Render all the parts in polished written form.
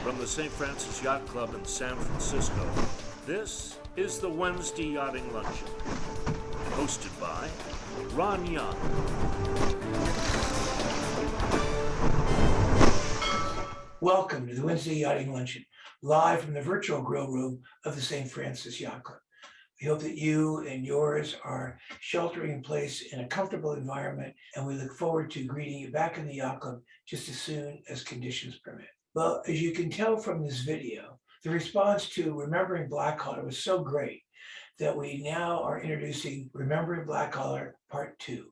From the St. Francis Yacht Club in San Francisco, this is the Wednesday Yachting Luncheon, hosted by Ron Young. Welcome to the Wednesday Yachting Luncheon, live from the virtual grill room of the St. Francis Yacht Club. We hope that you and yours are sheltering in place in a comfortable environment, and we look forward to greeting you back in the yacht club just as soon as conditions permit. Well, as you can tell from this video, the response to Remembering Blackaller was so great that we now are introducing Remembering Blackaller Part 2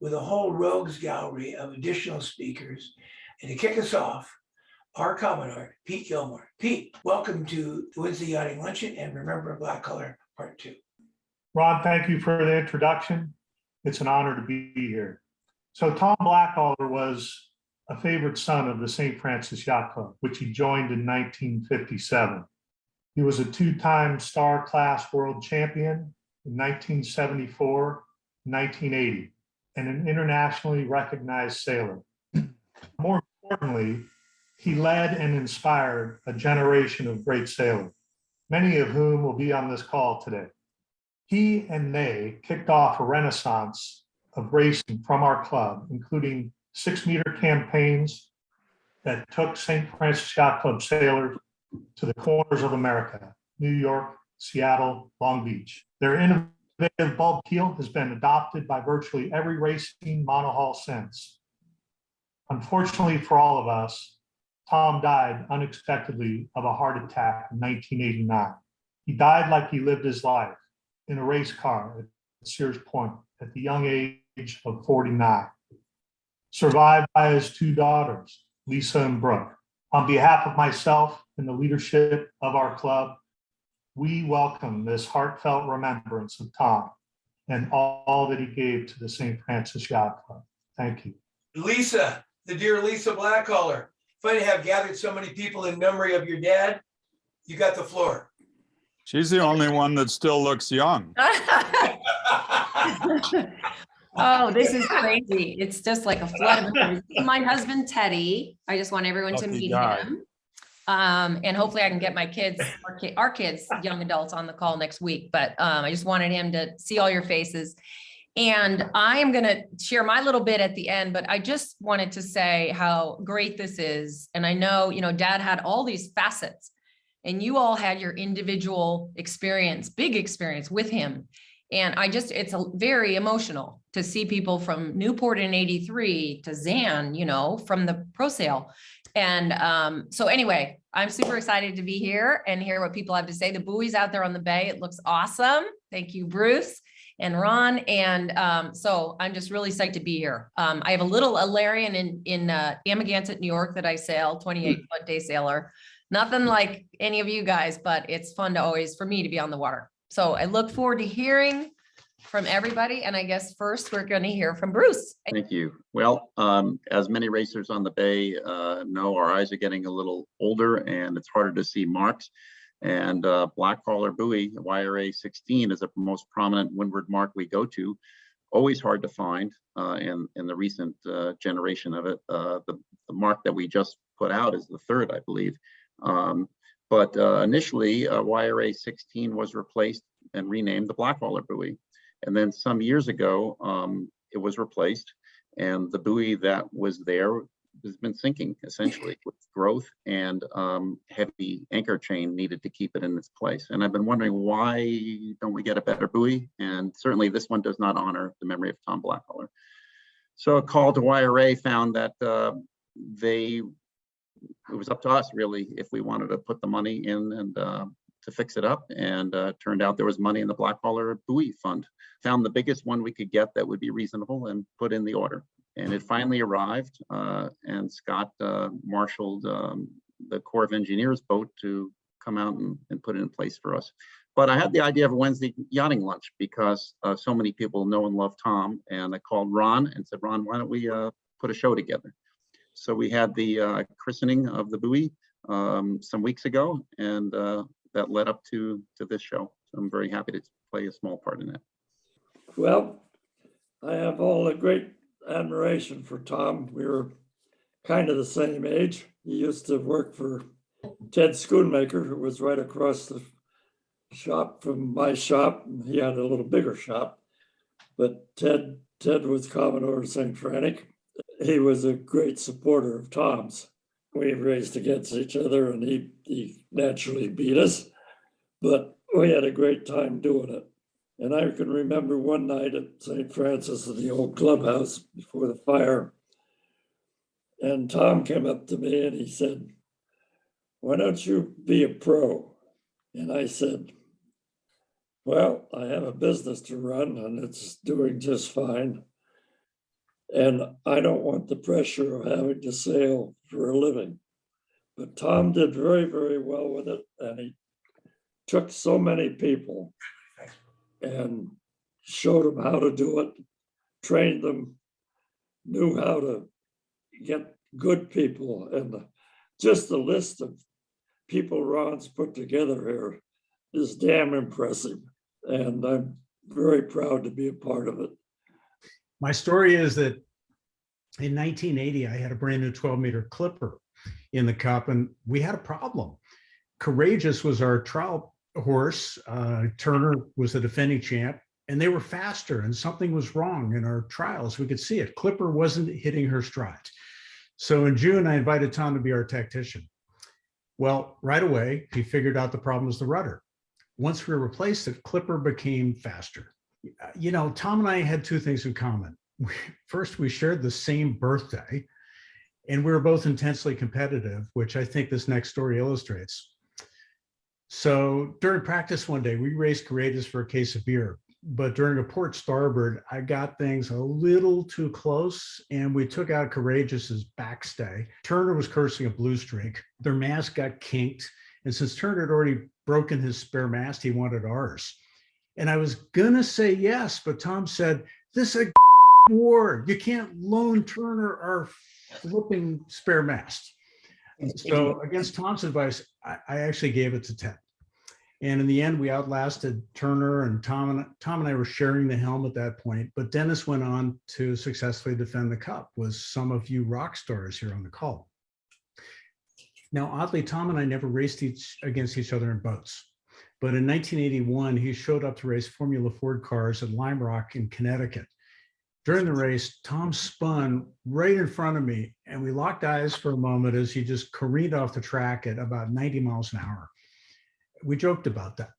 with a whole rogues gallery of additional speakers. And to kick us off, our Commodore, Pete Gilmore. Pete, welcome to the Wednesday Yachting Luncheon and Remembering Blackaller Part 2. Ron, thank you for the introduction. It's an honor to be here. So Tom Blackaller was a favorite son of the St. Francis Yacht Club, which he joined in 1957. He was a two-time Star Class World Champion in 1974, 1980, and an internationally recognized sailor. More importantly, he led and inspired a generation of great sailors, many of whom will be on this call today. He and they kicked off a renaissance of racing from our club, including 6-meter campaigns that took St. Francis Yacht Club sailors to the corners of America, New York, Seattle, Long Beach. Their innovative bulb keel has been adopted by virtually every racing monohull since. Unfortunately for all of us, Tom died unexpectedly of a heart attack in 1989. He died like he lived his life, in a race car at Sears Point at the young age of 49, survived by his 2 daughters, Lisa and Brooke. On behalf of myself and the leadership of our club, we welcome this heartfelt remembrance of Tom and all that he gave to the St. Francis Yacht Club. Thank you. Lisa, the dear Lisa Blackaller, funny to have gathered so many people in memory of your dad. You got the floor. She's the only one that still looks young. Oh, this is crazy. It's just like a flood of memories. My husband, Teddy. I just want everyone to meet him. And hopefully I can get my kids, our kids, young adults on the call next week. But I just wanted him to see all your faces. And I am going to share my little bit at the end, but I just wanted to say how great this is. And I know, Dad had all these facets and you all had your individual experience, big experience with him. And it's very emotional to see people from Newport in 83 to Zan, from the pro sail. And so anyway, I'm super excited to be here and hear what people have to say. The buoy's out there on the bay. It looks awesome. Thank you, Bruce and Ron. And so I'm just really psyched to be here. I have a little Alarian in Amagansett, New York that I sail, 28-foot day sailor. Nothing like any of you guys, but it's fun for me to be on the water. So I look forward to hearing from everybody. And I guess first we're going to hear from Bruce. Thank you. Well, as many racers on the bay know, our eyes are getting a little older and it's harder to see marks. And Blackaller Buoy, YRA 16, is the most prominent windward mark we go to. Always hard to find in the recent generation of it. The mark that we just put out is the 3rd, I believe. But initially, YRA 16 was replaced and renamed the Blackaller Buoy. And then some years ago, it was replaced. And the buoy that was there has been sinking, essentially, with growth and heavy anchor chain needed to keep it in its place. And I've been wondering, why don't we get a better buoy? And certainly this one does not honor the memory of Tom Blackaller. So a call to YRA found that it was up to us, really, if we wanted to put the money in and to fix it up. And turned out there was money in the Blackaller Buoy Fund. Found the biggest one we could get that would be reasonable and put in the order. And it finally arrived, and Scott marshaled the Corps of Engineers boat to come out and put it in place for us. But I had the idea of a Wednesday yachting lunch because so many people know and love Tom. And I called Ron and said, Ron, why don't we put a show together? So we had the christening of the buoy some weeks ago, and that led up to this show. So I'm very happy to play a small part in that. Well, I have all the great admiration for Tom. We were kind of the same age. He used to work for Ted Schoonmaker, who was right across the shop from my shop. He had a little bigger shop, but Ted was Commodore St. Frantic. He was a great supporter of Tom's. We raced against each other and he naturally beat us, but we had a great time doing it. And I can remember one night at St. Francis in the old clubhouse before the fire, and Tom came up to me and he said, "Why don't you be a pro?" And I said, "Well, I have a business to run and it's doing just fine. And I don't want the pressure of having to sail for a living." But Tom did very, very well with it. And he took so many people and showed them how to do it, trained them, knew how to get good people. And just the list of people Ron's put together here is damn impressive. And I'm very proud to be a part of it. My story is that in 1980, I had a brand new 12-meter clipper in the cup, and we had a problem. Courageous was our trial horse. Turner was the defending champ, and they were faster, and something was wrong in our trials. We could see it. Clipper wasn't hitting her stride. So in June, I invited Tom to be our tactician. Well, right away, he figured out the problem was the rudder. Once we replaced it, Clipper became faster. You know, Tom and I had two things in common. First, we shared the same birthday, and we were both intensely competitive, which I think this next story illustrates. So during practice one day, we raced Courageous for a case of beer, but during a port starboard, I got things a little too close and we took out Courageous's backstay. Turner was cursing a blue streak. Their mast got kinked, and since Turner had already broken his spare mast, he wanted ours. And I was gonna say yes, but Tom said, "This is a war. You can't loan Turner our flipping spare mast." So against Tom's advice, I actually gave it to Ted. And in the end, we outlasted Turner, and Tom and I were sharing the helm at that point. But Dennis went on to successfully defend the cup, with some of you rock stars here on the call. Now, oddly, Tom and I never raced against each other in boats. But in 1981, he showed up to race Formula Ford cars at Lime Rock in Connecticut. During the race, Tom spun right in front of me, and we locked eyes for a moment as he just careened off the track at about 90 miles an hour. We joked about that.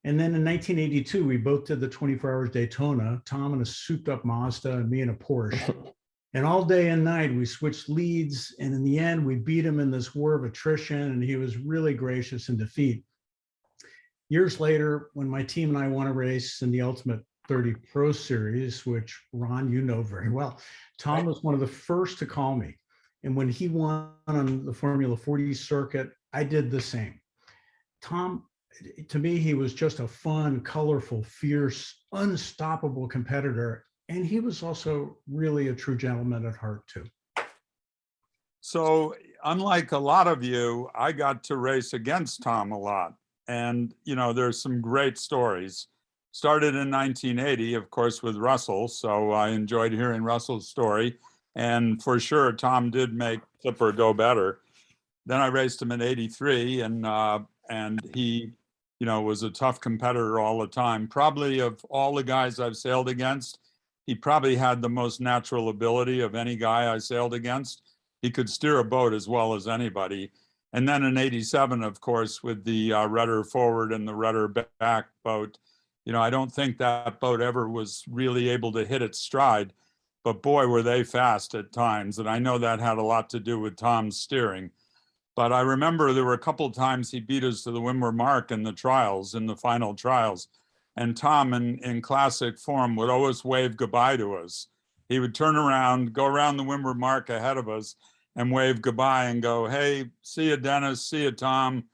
And then in 1982, we both did the 24 Hours Daytona, Tom in a souped up Mazda and me in a Porsche. And all day and night, we switched leads. And in the end, we beat him in this war of attrition, and he was really gracious in defeat. Years later, when my team and I won a race in the Ultimate 30 Pro Series, which Ron, you know very well, Tom was one of the first to call me. And when he won on the Formula 40 circuit, I did the same. Tom, to me, he was just a fun, colorful, fierce, unstoppable competitor. And he was also really a true gentleman at heart, too. So unlike a lot of you, I got to race against Tom a lot. And, you know, there's some great stories. Started in 1980, of course, with Russell. So I enjoyed hearing Russell's story. And for sure, Tom did make Clipper go better. Then I raced him in 83, and he, you know, was a tough competitor all the time. Probably of all the guys I've sailed against, he probably had the most natural ability of any guy I sailed against. He could steer a boat as well as anybody. And then in 87, of course, with the rudder forward and the rudder back boat, you know, I don't think that boat ever was really able to hit its stride, but boy, were they fast at times. And I know that had a lot to do with Tom's steering. But I remember there were a couple of times he beat us to the Windward Mark in the trials, in the final trials. And Tom, in classic form, would always wave goodbye to us. He would turn around, go around the Windward Mark ahead of us and wave goodbye and go, "Hey, see you, Dennis, see you, Tom."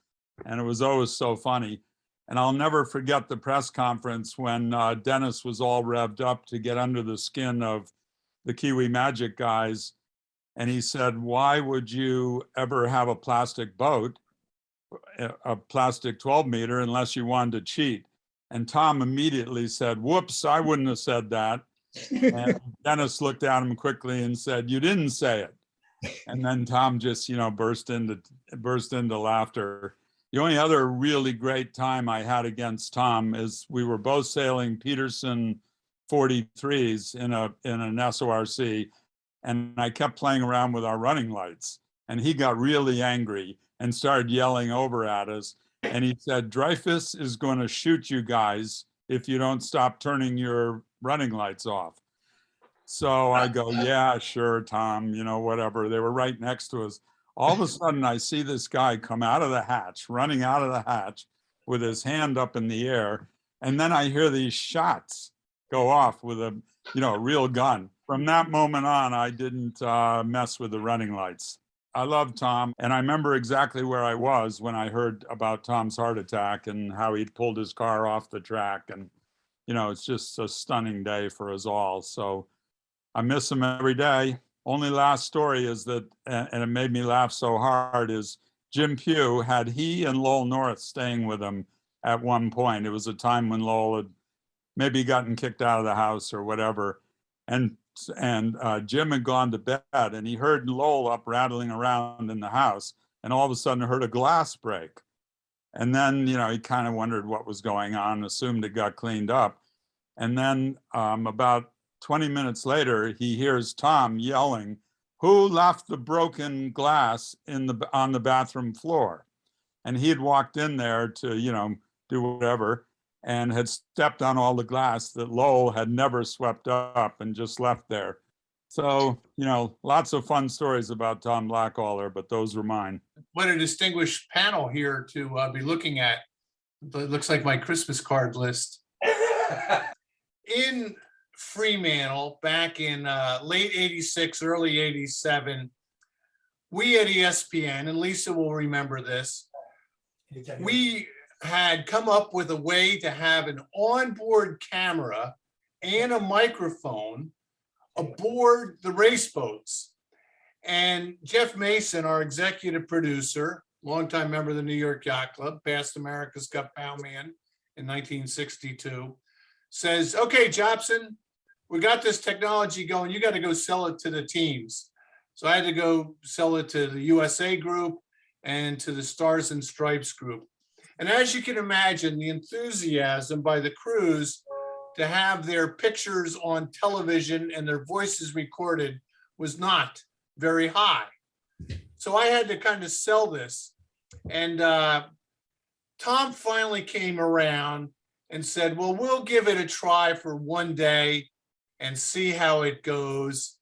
And it was always so funny. And I'll never forget the press conference when Dennis was all revved up to get under the skin of the Kiwi Magic guys. And he said, "Why would you ever have a plastic boat, a plastic 12 meter, unless you wanted to cheat?" And Tom immediately said, "Whoops, I wouldn't have said that." And Dennis looked at him quickly and said, "You didn't say it." And then Tom just, burst into laughter. The only other really great time I had against Tom is we were both sailing Peterson 43s in an SORC, and I kept playing around with our running lights, and he got really angry and started yelling over at us. And he said, "Dreyfus is going to shoot you guys if you don't stop turning your running lights off." So I go, "Yeah, sure, Tom, whatever." They were right next to us. All of a sudden, I see this guy come out of the hatch, running out of the hatch with his hand up in the air. And then I hear these shots go off with a real gun. From that moment on, I didn't mess with the running lights. I love Tom, and I remember exactly where I was when I heard about Tom's heart attack and how he'd pulled his car off the track. And, it's just a stunning day for us all. So I miss him every day. Only last story is that, and it made me laugh so hard, is Jim Pugh had he and Lowell North staying with him at one point. It was a time when Lowell had maybe gotten kicked out of the house or whatever. And Jim had gone to bed, and he heard Lowell up rattling around in the house, and all of a sudden heard a glass break. And then, he kind of wondered what was going on, assumed it got cleaned up. And then about 20 minutes later, he hears Tom yelling, "Who left the broken glass on the bathroom floor?" And he had walked in there to, do whatever, and had stepped on all the glass that Lowell had never swept up and just left there. So, lots of fun stories about Tom Blackaller, but those were mine. What a distinguished panel here to be looking at. It looks like my Christmas card list. In Fremantle, back in late 86, early 87, we at ESPN, and Lisa will remember this, we had come up with a way to have an onboard camera and a microphone aboard the race boats. And Jeff Mason, our executive producer, longtime member of the New York Yacht Club, past America's Cup Poundman in 1962, says, "Okay, Jobson, we got this technology going. You got to go sell it to the teams." So I had to go sell it to the USA group and to the Stars and Stripes group. And as you can imagine, the enthusiasm by the crews to have their pictures on television and their voices recorded was not very high. So I had to kind of sell this. And Tom finally came around and said, "Well, we'll give it a try for one day and see how it goes."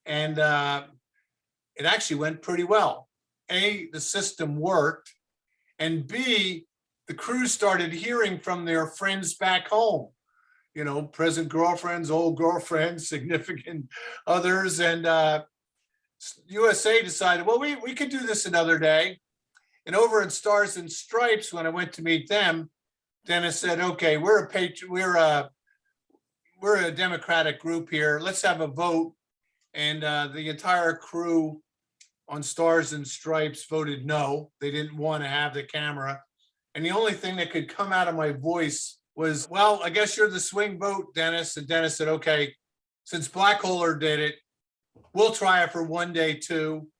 And it actually went pretty well. A, the system worked, and B, the crew started hearing from their friends back home, present girlfriends, old girlfriends, significant others. And USA decided, well, we could do this another day. And over in Stars and Stripes, when I went to meet them, Dennis said, "Okay, we're a democratic group here. Let's have a vote." And the entire crew on Stars and Stripes voted no. They didn't want to have the camera. And the only thing that could come out of my voice was, "Well, I guess you're the swing vote, Dennis." And Dennis said, "Okay, since Blackaller did it, we'll try it for one day too."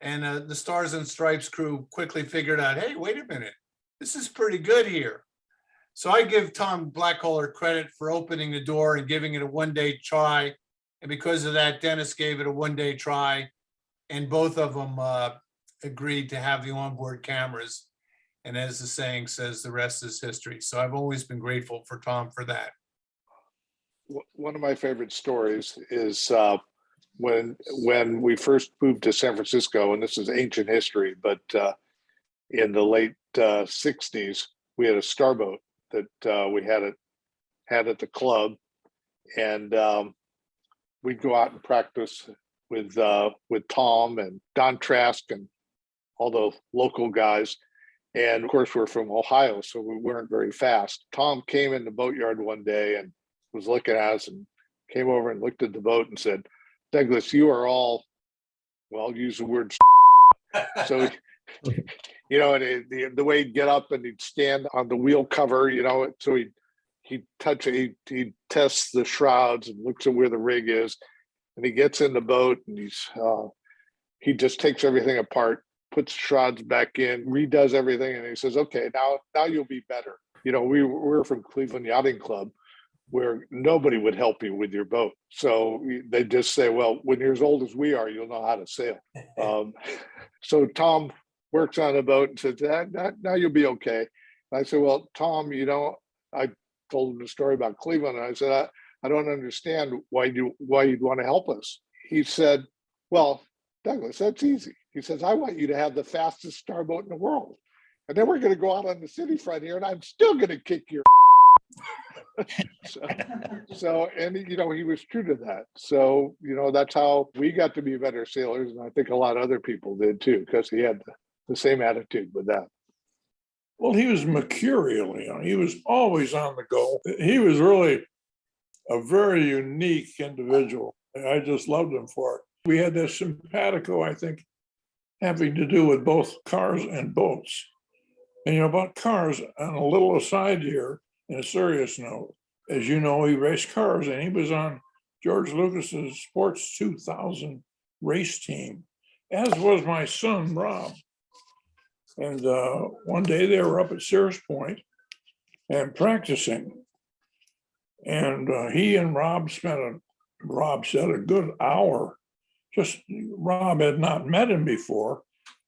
And the Stars and Stripes crew quickly figured out, hey, wait a minute, this is pretty good here. So I give Tom Blackaller credit for opening the door and giving it a one-day try. And because of that, Dennis gave it a one-day try. And both of them agreed to have the onboard cameras. And as the saying says, the rest is history. So I've always been grateful for Tom for that. One of my favorite stories is when we first moved to San Francisco, and this is ancient history, but in the late 60s, we had a starboat that we had at the club, and we'd go out and practice with Tom and Don Trask and all the local guys. And of course, we're from Ohio, so we weren't very fast. Tom came in the boatyard one day and was looking at us and came over and looked at the boat and said, "Douglas, you are all," well, I'll use the word. So, the way he'd get up and he'd stand on the wheel cover, so he'd tests the shrouds and looks at where the rig is, and he gets in the boat and he's he just takes everything apart, puts shrouds back in, redoes everything, and he says, okay, now you'll be better. You know, we're from Cleveland Yachting Club, where nobody would help you with your boat. So they just say, well, when you're as old as we are, you'll know how to sail. So Tom works on a boat and says, now you'll be okay. And I said, well, Tom, you know, I told him the story about Cleveland. And I said, I don't understand why you'd want to help us. He said, well, Douglas, that's easy. He says, I want you to have the fastest starboat in the world. And then we're going to go out on the city front here and I'm still going to kick your so, and you know, he was true to that. So, you know, that's how we got to be better sailors. And I think a lot of other people did too, because he had the same attitude with that. Well, he was mercurial, you know, he was always on the go. He was really a very unique individual. I just loved him for it. We had this simpatico, I think, having to do with both cars and boats. And, you know, about cars, on a little aside here, in a serious note, as you know, he raced cars and he was on George Lucas's Sports 2000 race team, as was my son, Rob. And one day they were up at Sears Point and practicing. And he and Rob Rob said, a good hour. Just Rob had not met him before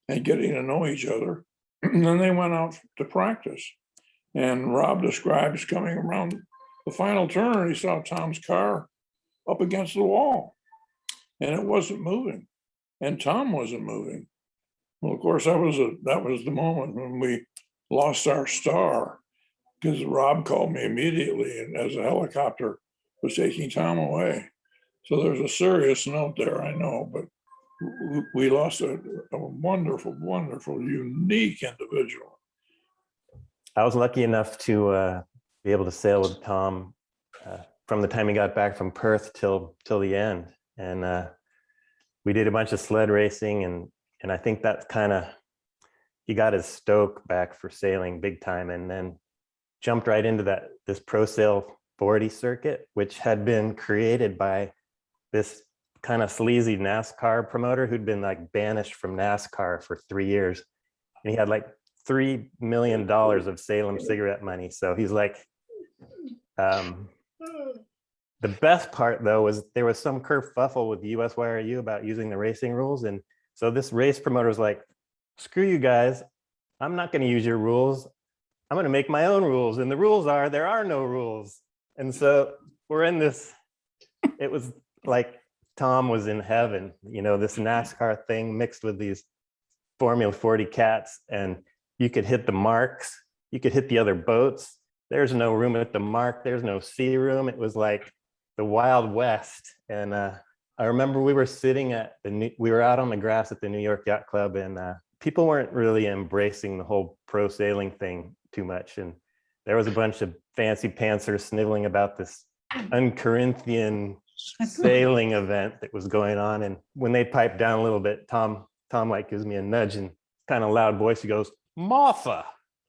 and getting to know each other. And then they went out to practice. And Rob describes coming around the final turn, he saw Tom's car up against the wall and it wasn't moving and Tom wasn't moving. Well, of course, that was the moment when we lost our star, because Rob called me immediately and as a helicopter was taking Tom away. So there's a serious note there, I know, but we lost a wonderful, wonderful, unique individual. I was lucky enough to be able to sail with Tom from the time he got back from Perth till the end. And we did a bunch of sled racing and I think that's kind of, he got his stoke back for sailing big time and then jumped right into this Pro Sail 40 circuit, which had been created by this kind of sleazy NASCAR promoter who'd been like banished from NASCAR for 3 years. And he had like $3 million of Salem cigarette money. So he's like, the best part though was there was some kerfuffle with the USYRU about using the racing rules. And so this race promoter was like, screw you guys, I'm not going to use your rules. I'm going to make my own rules. And the rules are, there are no rules. And so we're in this, it was like Tom was in heaven, you know, this NASCAR thing mixed with these Formula 40 cats, and you could hit the marks, you could hit the other boats. There's no room at the mark, there's no sea room. It was like the Wild West. And I remember we were sitting we were out on the grass at the New York Yacht Club, and people weren't really embracing the whole pro sailing thing too much. And there was a bunch of fancy pantsers sniveling about this un-Corinthian sailing event that was going on. And when they piped down a little bit, Tom like gives me a nudge and kind of loud voice. He goes, Martha,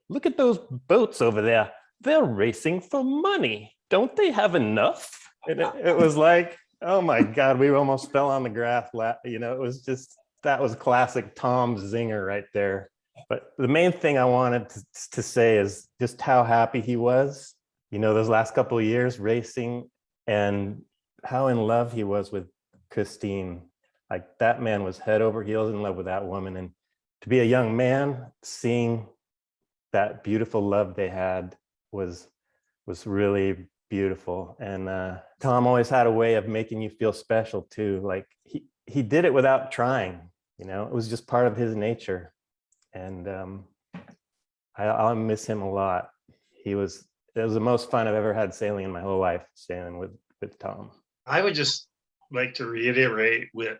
look at those boats over there. They're racing for money. Don't they have enough? And it was like, oh my God, we almost fell on the grass. You know, it was just, that was classic Tom zinger right there. But the main thing I wanted to say is just how happy he was, you know, those last couple of years racing, and how in love he was with Christine. Like, that man was head over heels in love with that woman. And to be a young man, seeing that beautiful love they had was really beautiful. And Tom always had a way of making you feel special too. Like he did it without trying, you know, it was just part of his nature. And I'll miss him a lot. It was the most fun I've ever had sailing in my whole life, sailing with Tom. I would just like to reiterate with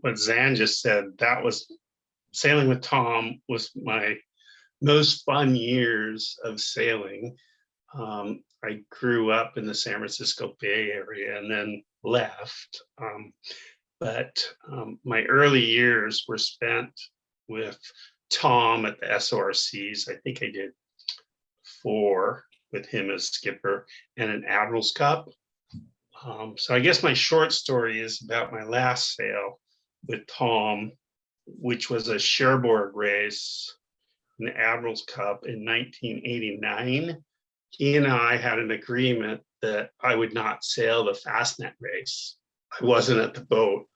what Zan just said. That was, sailing with Tom was my most fun years of sailing. I grew up in the San Francisco Bay Area and then left. But my early years were spent with Tom at the SRCs. I think I did 4 with him as skipper and an Admiral's Cup. So I guess my short story is about my last sail, with Tom, which was a Cherbourg race in the Admiral's Cup in 1989. He and I had an agreement that I would not sail the Fastnet race. I wasn't at the boat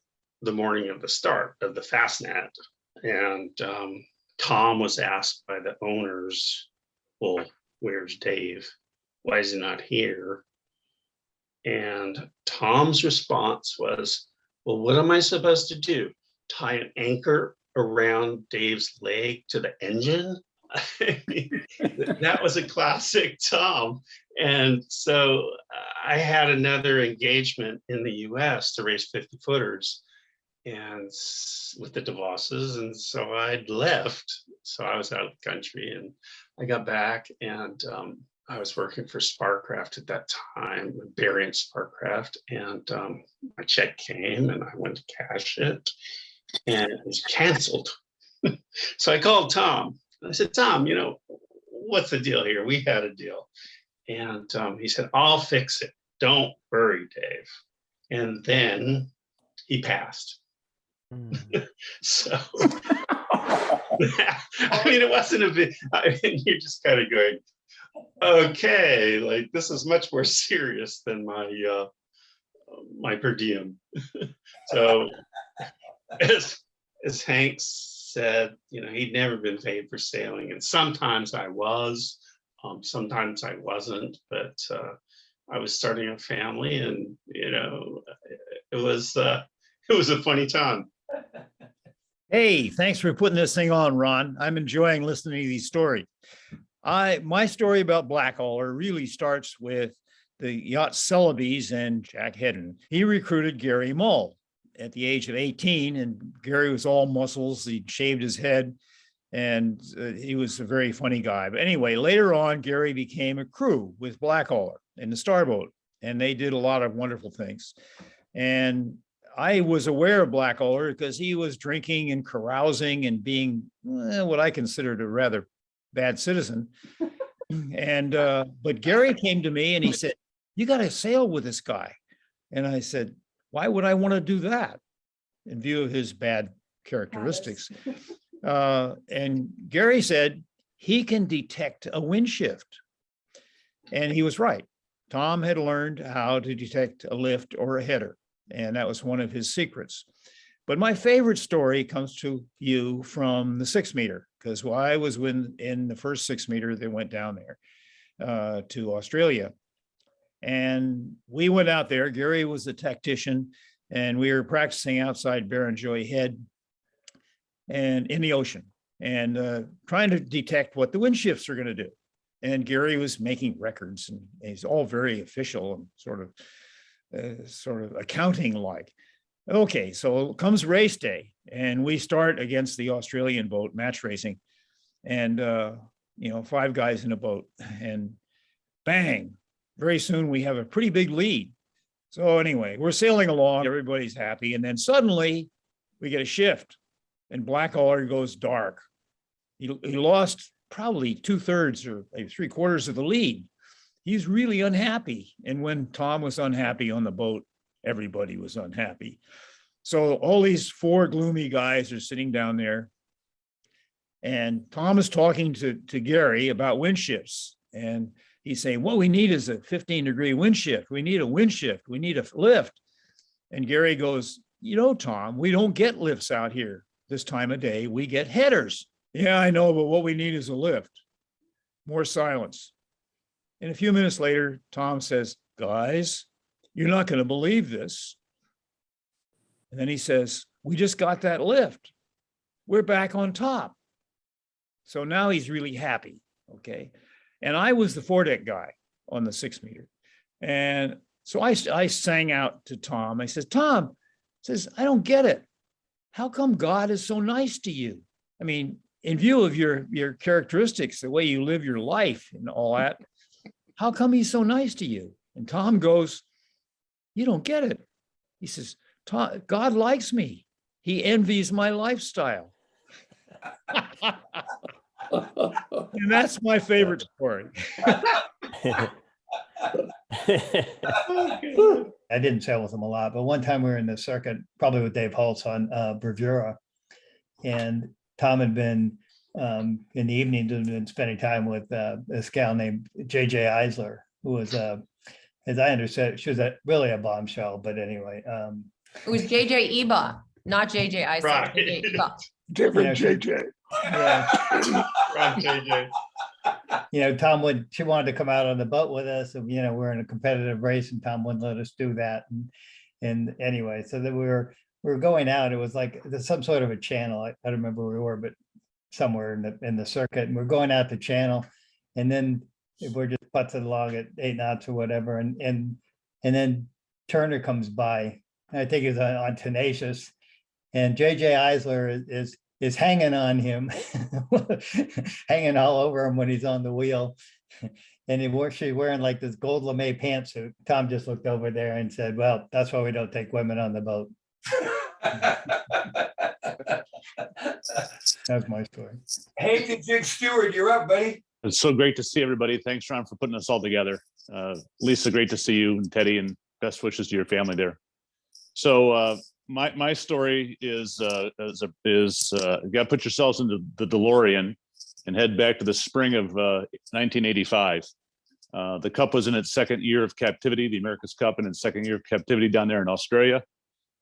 the morning of the start of the Fastnet. And Tom was asked by the owners, well, where's Dave? Why is he not here? And Tom's response was, well, what am I supposed to do? Tie an anchor around Dave's leg to the engine? I mean, that was a classic Tom. And so I had another engagement in the US to race 50 footers and with the DeVosses. And so I'd left. So I was out of the country and I got back and I was working for Sparcraft at that time, Variant Sparcraft. And my check came and I went to cash it and it was canceled. So I called Tom. I said, Tom, you know, what's the deal here? We had a deal. And he said, I'll fix it. Don't worry, Dave. And then he passed. So, I mean, it wasn't a big, I mean, you're just kind of going, okay, like this is much more serious than my my per diem. So as Hank said, you know, he'd never been paid for sailing, and sometimes I was, sometimes I wasn't, but I was starting a family, and you know, it was a funny time. Hey, thanks for putting this thing on, Ron. I'm enjoying listening to these stories. My story about Blackaller really starts with the yacht Celebes and Jack Hedden. He recruited Gary Mull at the age of 18, and Gary was all muscles. He shaved his head, and he was a very funny guy. But anyway, later on, Gary became a crew with Blackaller in the Starboat, and they did a lot of wonderful things. And I was aware of Blackaller because he was drinking and carousing and being what I considered a rather bad citizen. And but Gary came to me and he said, you got to sail with this guy. And I said, why would I want to do that in view of his bad characteristics? And Gary said he can detect a wind shift. And he was right. Tom had learned how to detect a lift or a header, and that was one of his secrets. But my favorite story comes to you from the 6 meter, because while I was in the first 6 meter, they went down there to Australia. And we went out there. Gary was the tactician, and we were practicing outside Barrenjoey Head and in the ocean, and trying to detect what the wind shifts are going to do. And Gary was making records, and he's all very official and sort of accounting like. Okay, so comes race day, and we start against the Australian boat, match racing, and you know, 5 guys in a boat, and bang, very soon we have a pretty big lead. So anyway, we're sailing along, everybody's happy, and then suddenly we get a shift, and Blackaller goes dark. He lost probably 2/3 or 3/4 of the lead. He's really unhappy, and when Tom was unhappy on the boat, everybody was unhappy. So all these 4 gloomy guys are sitting down there, and Tom is talking to Gary about wind shifts, and he's saying, what we need is a 15-degree wind shift. We need a wind shift. We need a lift. And Gary goes, you know, Tom, we don't get lifts out here this time of day. We get headers. Yeah, I know, but what we need is a lift. More silence. And a few minutes later, Tom says, guys, you're not going to believe this. And then he says, we just got that lift. We're back on top. So now he's really happy. Okay. And I was the foredeck guy on the 6 meter. And so I sang out to Tom. I said, Tom, says, I don't get it. How come God is so nice to you? I mean, in view of your characteristics, the way you live your life and all that, how come he's so nice to you? And Tom goes, you don't get it. He says, God likes me. He envies my lifestyle. And that's my favorite story. I didn't sail with him a lot, but one time we were in the circuit, probably with Dave Hulse on Bravura, and Tom had been in the evenings had been spending time with this gal named JJ Eisler, who was as I understood, she was really a bombshell. But anyway, It was JJ Eba, not JJ Eisler. Right. JJ Eba. Different JJ. yeah, Right, JJ. she wanted to come out on the boat with us, and we're in a competitive race, and Tom wouldn't let us do that. And anyway, so that we were going out. It was like there's some sort of a channel. I don't remember where we were, but somewhere in the circuit, and we're going out the channel, and then we're just putzing along at 8 knots or whatever, and then Turner comes by. I think he's on Tenacious, and JJ Eisler is hanging on him, hanging all over him when he's on the wheel. And she's wearing like this gold lame pantsuit. Tom just looked over there and said, "Well, that's why we don't take women on the boat." That's my story. Hey, Stuart, you're up, buddy. It's so great to see everybody. Thanks, Ron, for putting us all together. Lisa, great to see you, and Teddy, and best wishes to your family there. So my story is you got to put yourselves into the DeLorean and head back to the spring of 1985. The Cup was in its second year of captivity, the America's Cup in its second year of captivity down there in Australia.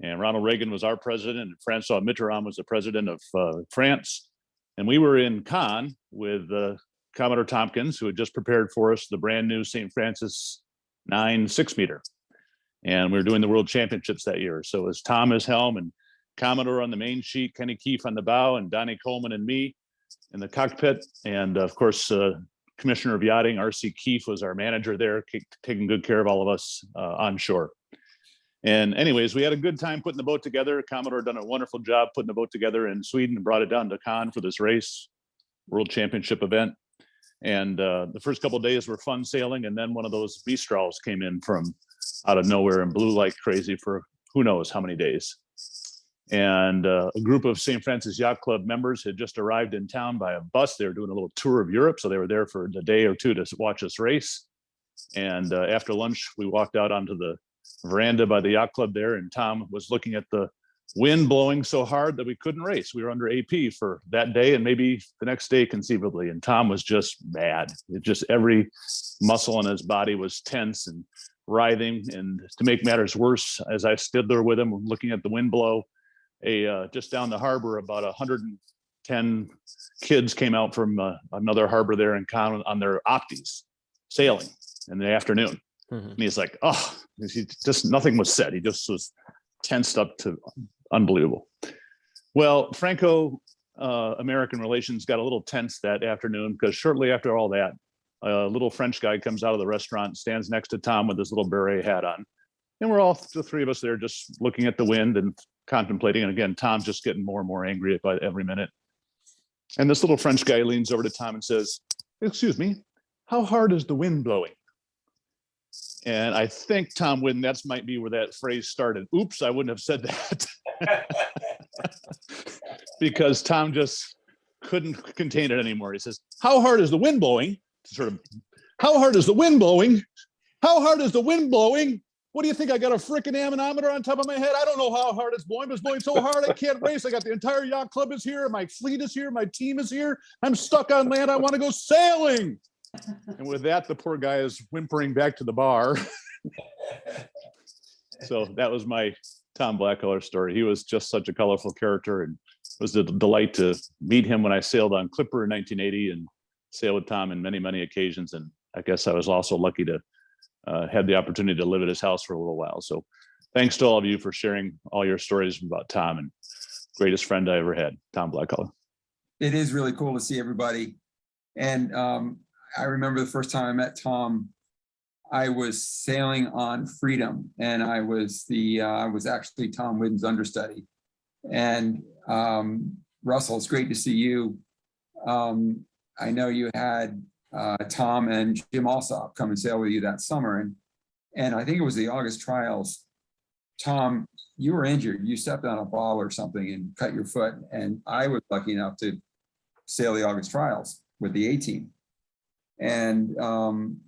And Ronald Reagan was our president, and Francois Mitterrand was the president of France. And we were in Cannes with Commodore Tompkins, who had just prepared for us the brand new St. Francis 9 6-meter. And we were doing the World Championships that year. So it was Tom as helm and Commodore on the main sheet, Kenny Keefe on the bow, and Donnie Coleman and me in the cockpit. And of course, Commissioner of Yachting, R.C. Keefe, was our manager there, taking good care of all of us on shore. And anyways, we had a good time putting the boat together. Commodore done a wonderful job putting the boat together in Sweden and brought it down to Cannes for this race, World Championship event. And the first couple of days were fun sailing. And then one of those Mistrals came in from out of nowhere and blew like crazy for who knows how many days. And a group of St. Francis Yacht Club members had just arrived in town by a bus. They were doing a little tour of Europe. So they were there for a day or two to watch us race. And after lunch, we walked out onto the veranda by the yacht club there, and Tom was looking at the wind blowing so hard that we couldn't race. We were under AP for that day and maybe the next day conceivably. And Tom was just mad. It just every muscle in his body was tense and writhing. And to make matters worse, as I stood there with him looking at the wind blow, just down the harbor, about 110 kids came out from another harbor there in Cannes on their opties sailing in the afternoon. And he's like, oh, he just nothing was said. He just was tensed up to unbelievable. Well, Franco-American relations got a little tense that afternoon because shortly after all that, a little French guy comes out of the restaurant, stands next to Tom with his little beret hat on. And we're all, the three of us there, just looking at the wind and contemplating. And again, Tom's just getting more and more angry by every minute. And this little French guy leans over to Tom and says, "Excuse me, how hard is the wind blowing?" And I think Tom Whidden, that might be where that phrase started. Oops, I wouldn't have said that. Because Tom just couldn't contain it anymore. He says, "How hard is the wind blowing?" How hard is the wind blowing? How hard is the wind blowing? What do you think? I got a freaking anemometer on top of my head? I don't know how hard it's blowing, but it's blowing so hard I can't race. I got the entire yacht club is here. My fleet is here. My team is here. I'm stuck on land. I want to go sailing. And with that, the poor guy is whimpering back to the bar. So that was my Tom Blackaller story. He was just such a colorful character, and it was a delight to meet him when I sailed on Clipper in 1980 and sail with Tom in many, many occasions. And I guess I was also lucky to have the opportunity to live at his house for a little while. So thanks to all of you for sharing all your stories about Tom, and greatest friend I ever had, Tom Blackaller. It is really cool to see everybody. And I remember the first time I met Tom, I was sailing on Freedom, and I was actually Tom Whidden's understudy. And Russell, it's great to see you. I know you had Tom and Jim Alsop come and sail with you that summer, and I think it was the August trials. Tom, you were injured. You stepped on a ball or something and cut your foot, and I was lucky enough to sail the August trials with the A-team. And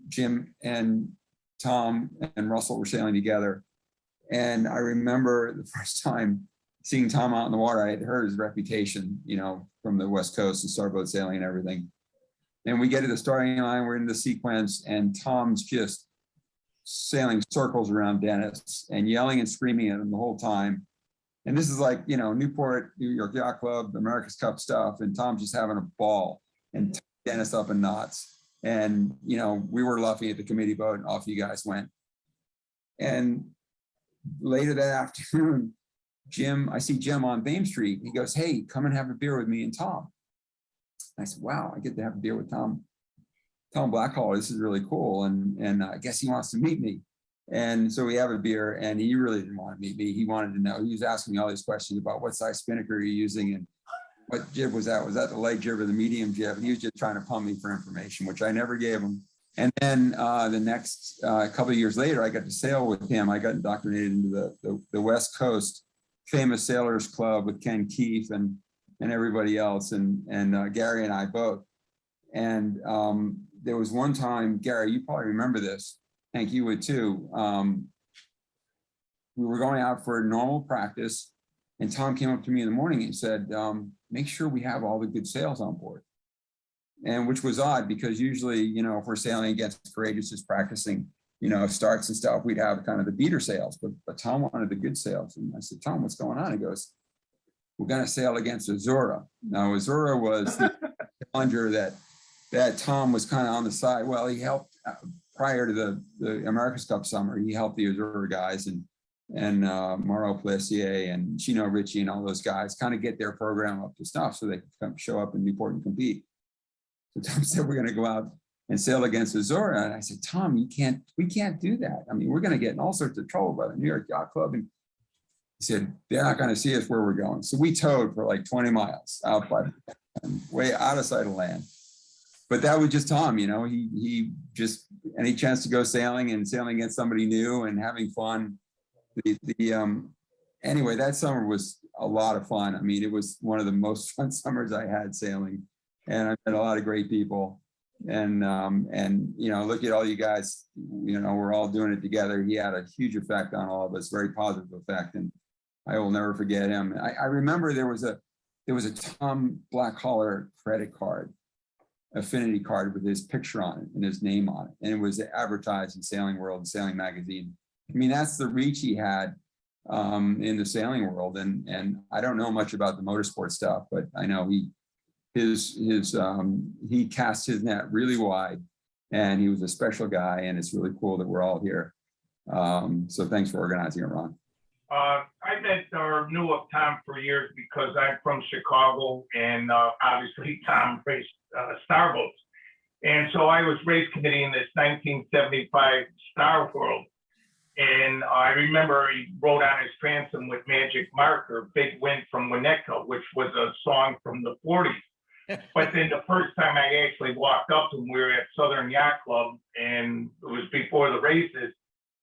Jim and Tom and Russell were sailing together. And I remember the first time seeing Tom out in the water, I had heard his reputation, you know, from the West Coast and starboat sailing and everything. And we get to the starting line, we're in the sequence, and Tom's just sailing circles around Dennis and yelling and screaming at him the whole time. And this is like, you know, Newport, New York Yacht Club, America's Cup stuff, and Tom's just having a ball and Dennis up in knots. And, you know, we were luffing at the committee boat and off you guys went. And later that afternoon, I see Jim on Thames Street. He goes, "Hey, come and have a beer with me and Tom." I said, "Wow, I get to have a beer with Tom Blackaller. This is really cool." And I guess he wants to meet me. And so we have a beer, and he really didn't want to meet me. He wanted to know. He was asking me all these questions about what size spinnaker you're using and what jib was that? Was that the light jib or the medium jib? And he was just trying to pump me for information, which I never gave him. And then the next couple of years later, I got to sail with him. I got indoctrinated into the West Coast Famous Sailors Club with Ken Keefe and everybody else, and Gary and I both. And there was one time, Gary, you probably remember this. Hank, you would too. We were going out for a normal practice, and Tom came up to me in the morning and said, "Make sure we have all the good sails on board." And which was odd, because usually, you know, if we're sailing against Courageous, just practicing, you know, starts and stuff, we'd have kind of the beater sails, but Tom wanted the good sails. And I said, "Tom, what's going on?" He goes, "We're going to sail against Azura." Now, Azura was the plunger that Tom was kind of on the side. Well, he helped prior to the America's Cup summer. He helped the Azura guys and Mauro Plessier and Chino Ricci and all those guys kind of get their program up to stuff so they could come show up in Newport and compete. So Tom said, "We're going to go out and sail against Azura." And I said, "Tom, we can't do that. I mean, we're going to get in all sorts of trouble by the New York Yacht Club." And he said, "They're not going to see us where we're going." So we towed for like 20 miles out by way out of sight of land. But that was just Tom, you know, he just any chance to go sailing and sailing against somebody new and having fun. Anyway, that summer was a lot of fun. I mean, it was one of the most fun summers I had sailing, and I met a lot of great people. And you know, look at all you guys, you know, we're all doing it together. He had a huge effect on all of us, very positive effect, and I will never forget him. I remember there was a Tom Blackaller credit card, affinity card with his picture on it and his name on it, and it was advertised in Sailing World and Sailing Magazine. I mean, that's the reach he had in the sailing world, and I don't know much about the motorsport stuff, but I know he cast his net really wide, and he was a special guy, and it's really cool that we're all here. So thanks for organizing it, Ron. I met or knew of Tom for years because I'm from Chicago, and obviously Tom raced starboats. And so I was race committee in this 1975 Star World. And I remember he wrote on his transom with magic marker, "Big Wind from Winnetka," which was a song from the 40s. But then the first time I actually walked up to him, we were at Southern Yacht Club, and it was before the races.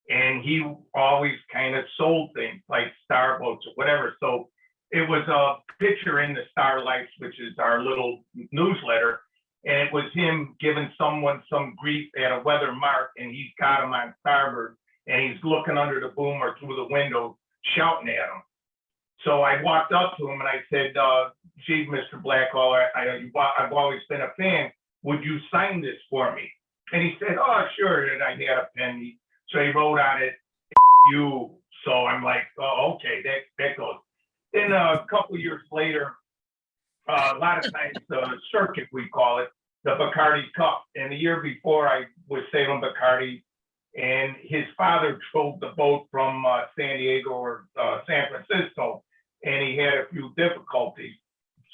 And he always kind of sold things like starboats or whatever. So it was a picture in the Starlights, which is our little newsletter. And it was him giving someone some grief at a weather mark, and he's got him on starboard, and he's looking under the boom or through the window, shouting at him. So I walked up to him and I said, "Gee, Mr. Blackaller, I've always been a fan. Would you sign this for me?" And he said, "Oh, sure." And I had a pen. So he wrote on it, "You." So I'm like, "Oh, okay, that goes." Then a couple of years later, a lot of times the circuit, we call it, the Bacardi Cup. And the year before, I was sailing Bacardi, and his father drove the boat from San Diego or San Francisco, and he had a few difficulties.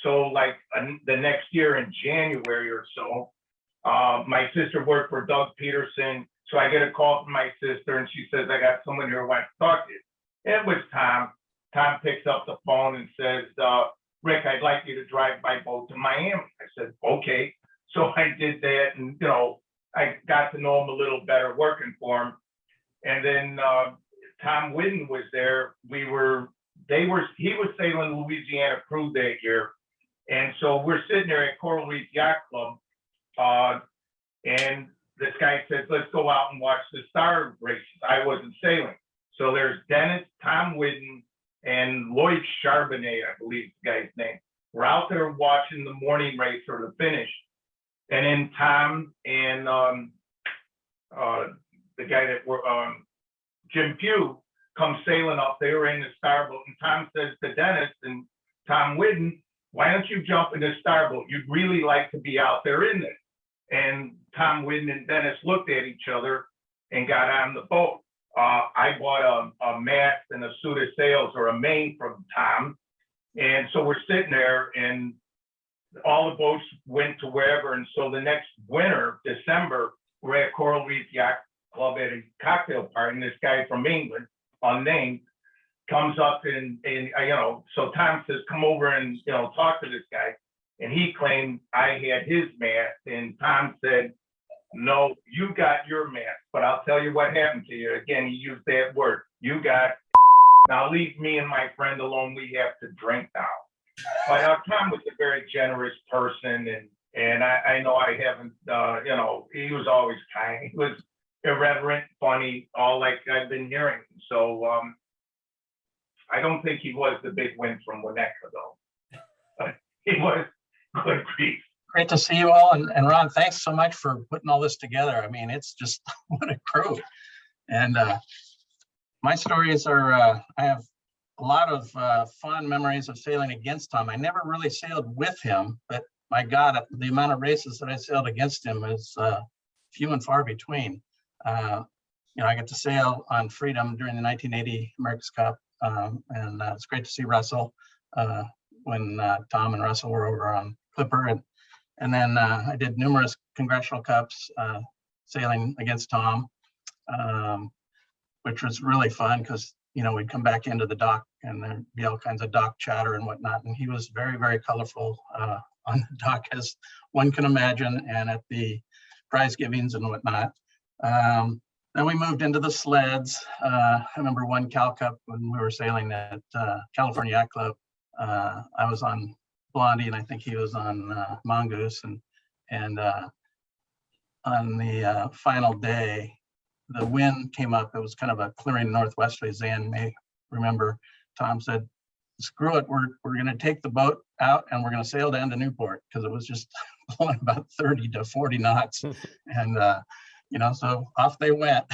So like the next year in January or so, my sister worked for Doug Peterson. So I get a call from my sister, and she says, "I got someone here who wants to talk to you." And it was Tom. Tom picks up the phone and says, "Rick, I'd like you to drive my boat to Miami." I said, "Okay." So I did that, and you know, I got to know him a little better working for him. And then Tom Whidden was there. He was sailing Louisiana Crew that year. And so we're sitting there at Coral Reef Yacht Club, and this guy says, "Let's go out and watch the star races." I wasn't sailing. So there's Dennis, Tom Whidden, and Lloyd Charbonnet, I believe the guy's name. We're out there watching the morning race or the finish. And then Tom and the guy that were Jim Pugh come sailing up. They were in the starboat, and Tom says to Dennis and Tom Whidden, "Why don't you jump in the starboat? You'd really like to be out there in this." And Tom Whidden and Dennis looked at each other and got on the boat. I bought a mast and a suit of sails, or a main, from Tom. And so we're sitting there, and all the boats went to wherever. And so the next winter, December, we're at Coral Reef Yacht Club at a cocktail party, and this guy from England, unnamed, comes up and so Tom says, "Come over and talk to this guy." And he claimed I had his mast, and Tom said, "No, you got your mast, but I'll tell you what happened to you." Again, he used that word. "You got now leave me and my friend alone. We have to drink now." But Tom was a very generous person, and I know I haven't, he was always kind. He was irreverent, funny, all like I've been hearing. So I don't think he was the big win from Winnetka, though. But he was good grief. Great to see you all. And Ron, thanks so much for putting all this together. I mean, it's just what a crew. And my stories are, I have a lot of fond memories of sailing against Tom. I never really sailed with him, but my God, the amount of races that I sailed against him is few and far between. I got to sail on Freedom during the 1980 America's Cup, and it's great to see Russell when Tom and Russell were over on Clipper, and then I did numerous Congressional Cups sailing against Tom, which was really fun because we'd come back into the dock and there'd be all kinds of dock chatter and whatnot, and he was very, very colorful on the dock, as one can imagine, and at the prize givings and whatnot. Then we moved into the sleds. I remember one Cal Cup when we were sailing at California Yacht Club. I was on Blondie, and I think he was on Mongoose. And on the final day, the wind came up. It was kind of a clearing northwesterly. Zan may remember. Tom said, "Screw it, we're going to take the boat out and we're going to sail down to Newport," because it was just blowing about 30 to 40 knots. And so off they went.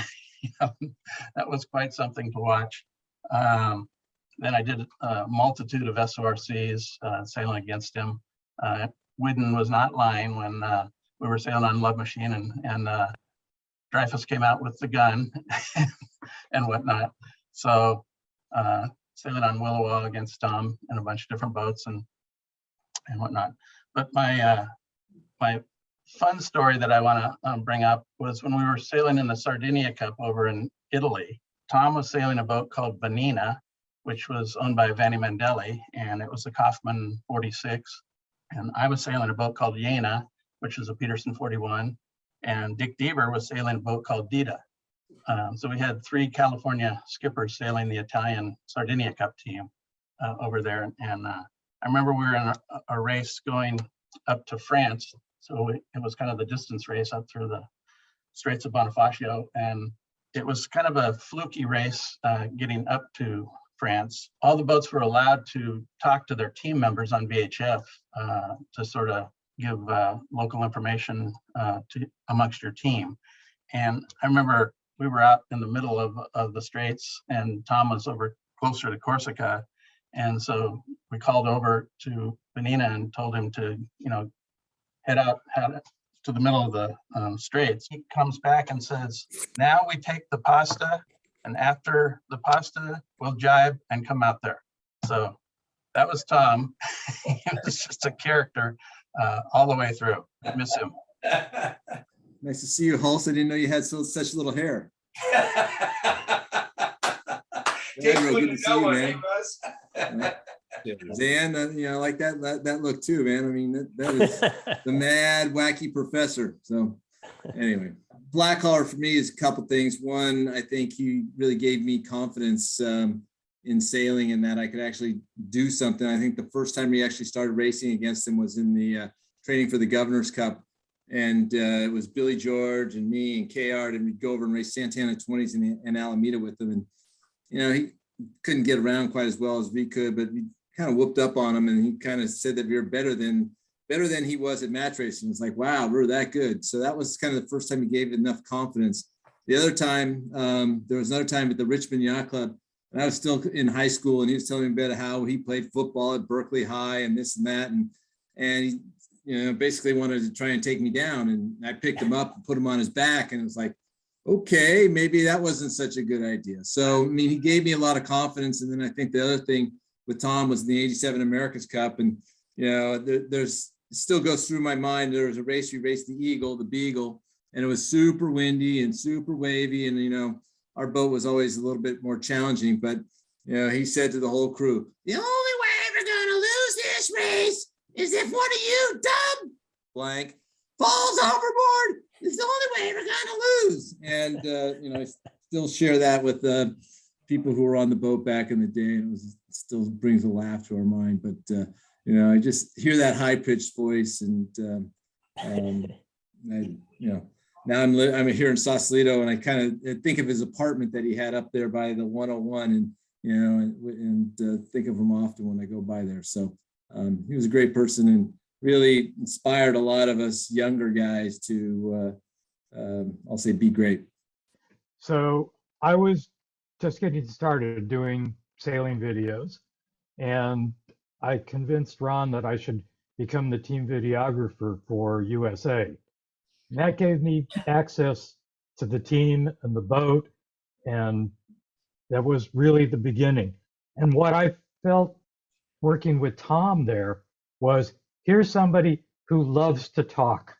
That was quite something to watch. Then I did a multitude of SORCs sailing against him. Whidden was not lying when we were sailing on Love Machine, and Dreyfus came out with the gun and whatnot. So sailing on Willowa against Tom and a bunch of different boats and whatnot. But my fun story that I want to bring up was when we were sailing in the Sardinia Cup over in Italy. Tom was sailing a boat called Vanina, which was owned by Vanni Mandelli, and it was a Kaufman 46. And I was sailing a boat called Jena, which is a Peterson 41. And Dick Deaver was sailing a boat called Dita. So we had 3 California skippers sailing the Italian Sardinia Cup team over there. And I remember we were in a race going up to France. So it was kind of the distance race up through the Straits of Bonifacio. And it was kind of a fluky race getting up to France. All the boats were allowed to talk to their team members on VHF to sort of give local information amongst your team. And I remember we were out in the middle of the Straits, and Tom was over closer to Corsica. And so we called over to Vanina and told him to, head out to the middle of the Straits. He comes back and says, "Now we take the pasta, and after the pasta, we'll jibe and come out there." So that was Tom. He was just a character all the way through. I miss him. Nice to see you, Hulse. I didn't know you had such little hair. Good to see you, man. Zan, I like that look too, man. I mean, that is the mad, wacky professor. So anyway, Blackaller for me is a couple things. One, I think he really gave me confidence in sailing and that I could actually do something. I think the first time we actually started racing against him was in the training for the Governor's Cup. And it was Billy George and me and Cayard, and we'd go over and race Santana 20s in Alameda with them. And he couldn't get around quite as well as we could, but we kind of whooped up on him, and he kind of said that we were better than he was at match racing. It's like, wow, we're that good. So that was kind of the first time he gave enough confidence. The other time, there was another time at the Richmond Yacht Club, and I was still in high school, and he was telling me about how he played football at Berkeley High and this and that, and he basically wanted to try and take me down, and I picked him up and put him on his back, and it was like, okay, maybe that wasn't such a good idea. So, I mean, he gave me a lot of confidence. And then I think the other thing with Tom was the 87 America's Cup. And, there's still goes through my mind. There was a race, we raced the Eagle, the Beagle, and it was super windy and super wavy. And, our boat was always a little bit more challenging, but, he said to the whole crew, the only way we're going to lose this race is if one of you, dumb blank, falls overboard. It's the only way we're going to lose. And, I still share that with people who were on the boat back in the day. And it still brings a laugh to our mind. But, I just hear that high pitched voice. And, now I'm here in Sausalito, and I kind of think of his apartment that he had up there by the 101 and think of him often when I go by there. So he was a great person and really inspired a lot of us younger guys to, I'll say, be great. So I was just getting started doing sailing videos, and I convinced Ron that I should become the team videographer for USA. And that gave me access to the team and the boat, and that was really the beginning. And what I felt working with Tom there was, here's somebody who loves to talk.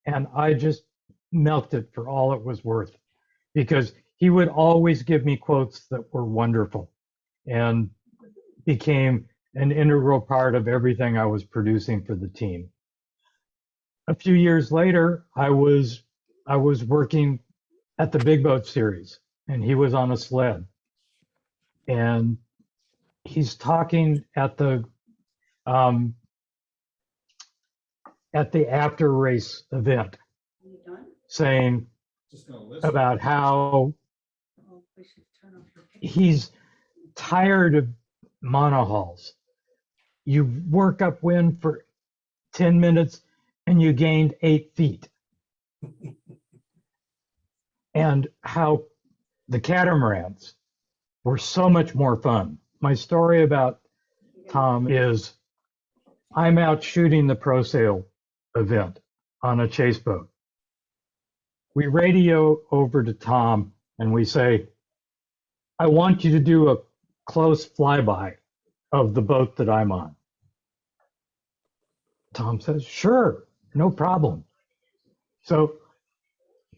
And I just melted for all it was worth, because he would always give me quotes that were wonderful and became an integral part of everything I was producing for the team. A few years later, I was working at the Big Boat Series, and he was on a sled. And he's talking at the after race event, saying about how he's tired of monohulls. You work upwind for 10 minutes and you gained 8 feet. And how the catamarans were so much more fun. My story about Tom is, I'm out shooting the pro sail event on a chase boat. We radio over to Tom and we say, I want you to do a close flyby of the boat that I'm on. Tom says, sure, no problem. So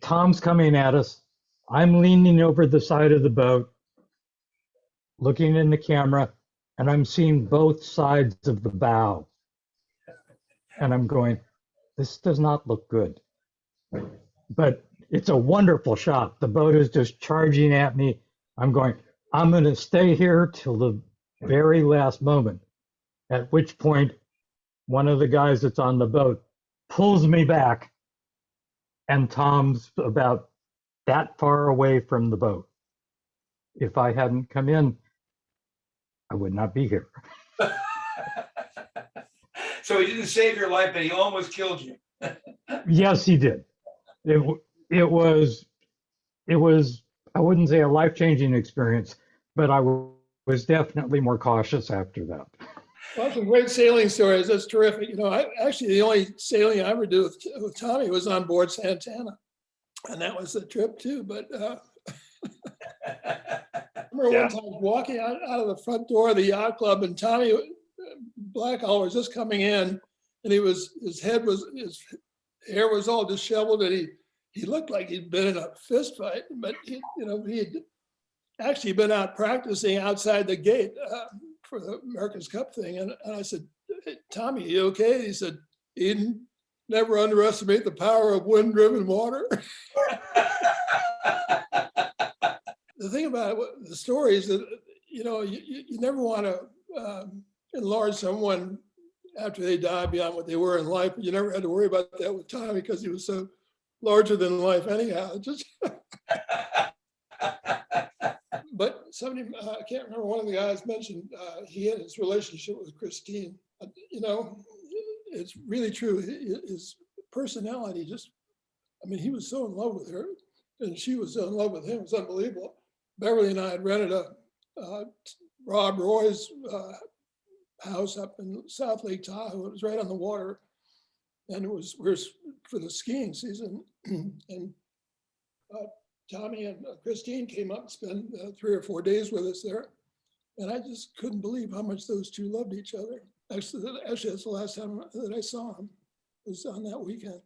Tom's coming at us. I'm leaning over the side of the boat, looking in the camera, and I'm seeing both sides of the bow. And I'm going, this does not look good. But it's a wonderful shot. The boat is just charging at me. I'm going, I'm going to stay here till the very last moment, at which point one of the guys that's on the boat pulls me back, and Tom's about that far away from the boat. If I hadn't come in, I would not be here. So he didn't save your life, but he almost killed you. Yes, he did. It was, I wouldn't say a life-changing experience, but I was definitely more cautious after that. Well, some great sailing stories. That's terrific. Actually, the only sailing I ever did with Tommy was on board Santana. And that was a trip too. But I remember one time walking out of the front door of the yacht club, and Tommy Blackaller was just coming in, and his hair was all disheveled, and he looked like he'd been in a fist fight, but he had actually been out practicing outside the gate for the America's Cup thing. And I said, hey, Tommy, you okay? He said, Eden, never underestimate the power of wind-driven water. The thing about the story is that, you never want to enlarge someone after they die beyond what they were in life. But you never had to worry about that with Tommy because he was so larger than life anyhow. But somebody, I can't remember, one of the guys mentioned he had his relationship with Christine. You know, it's really true. His personality just, I mean, he was so in love with her and she was so in love with him. It was unbelievable. Beverly and I had rented a Rob Roy's house up in South Lake Tahoe. It was right on the water. And it was, we were for the skiing season. And Tommy and Christine came up and spent 3 or 4 days with us there. And I just couldn't believe how much those two loved each other. Actually, that's the last time that I saw him, was on that weekend.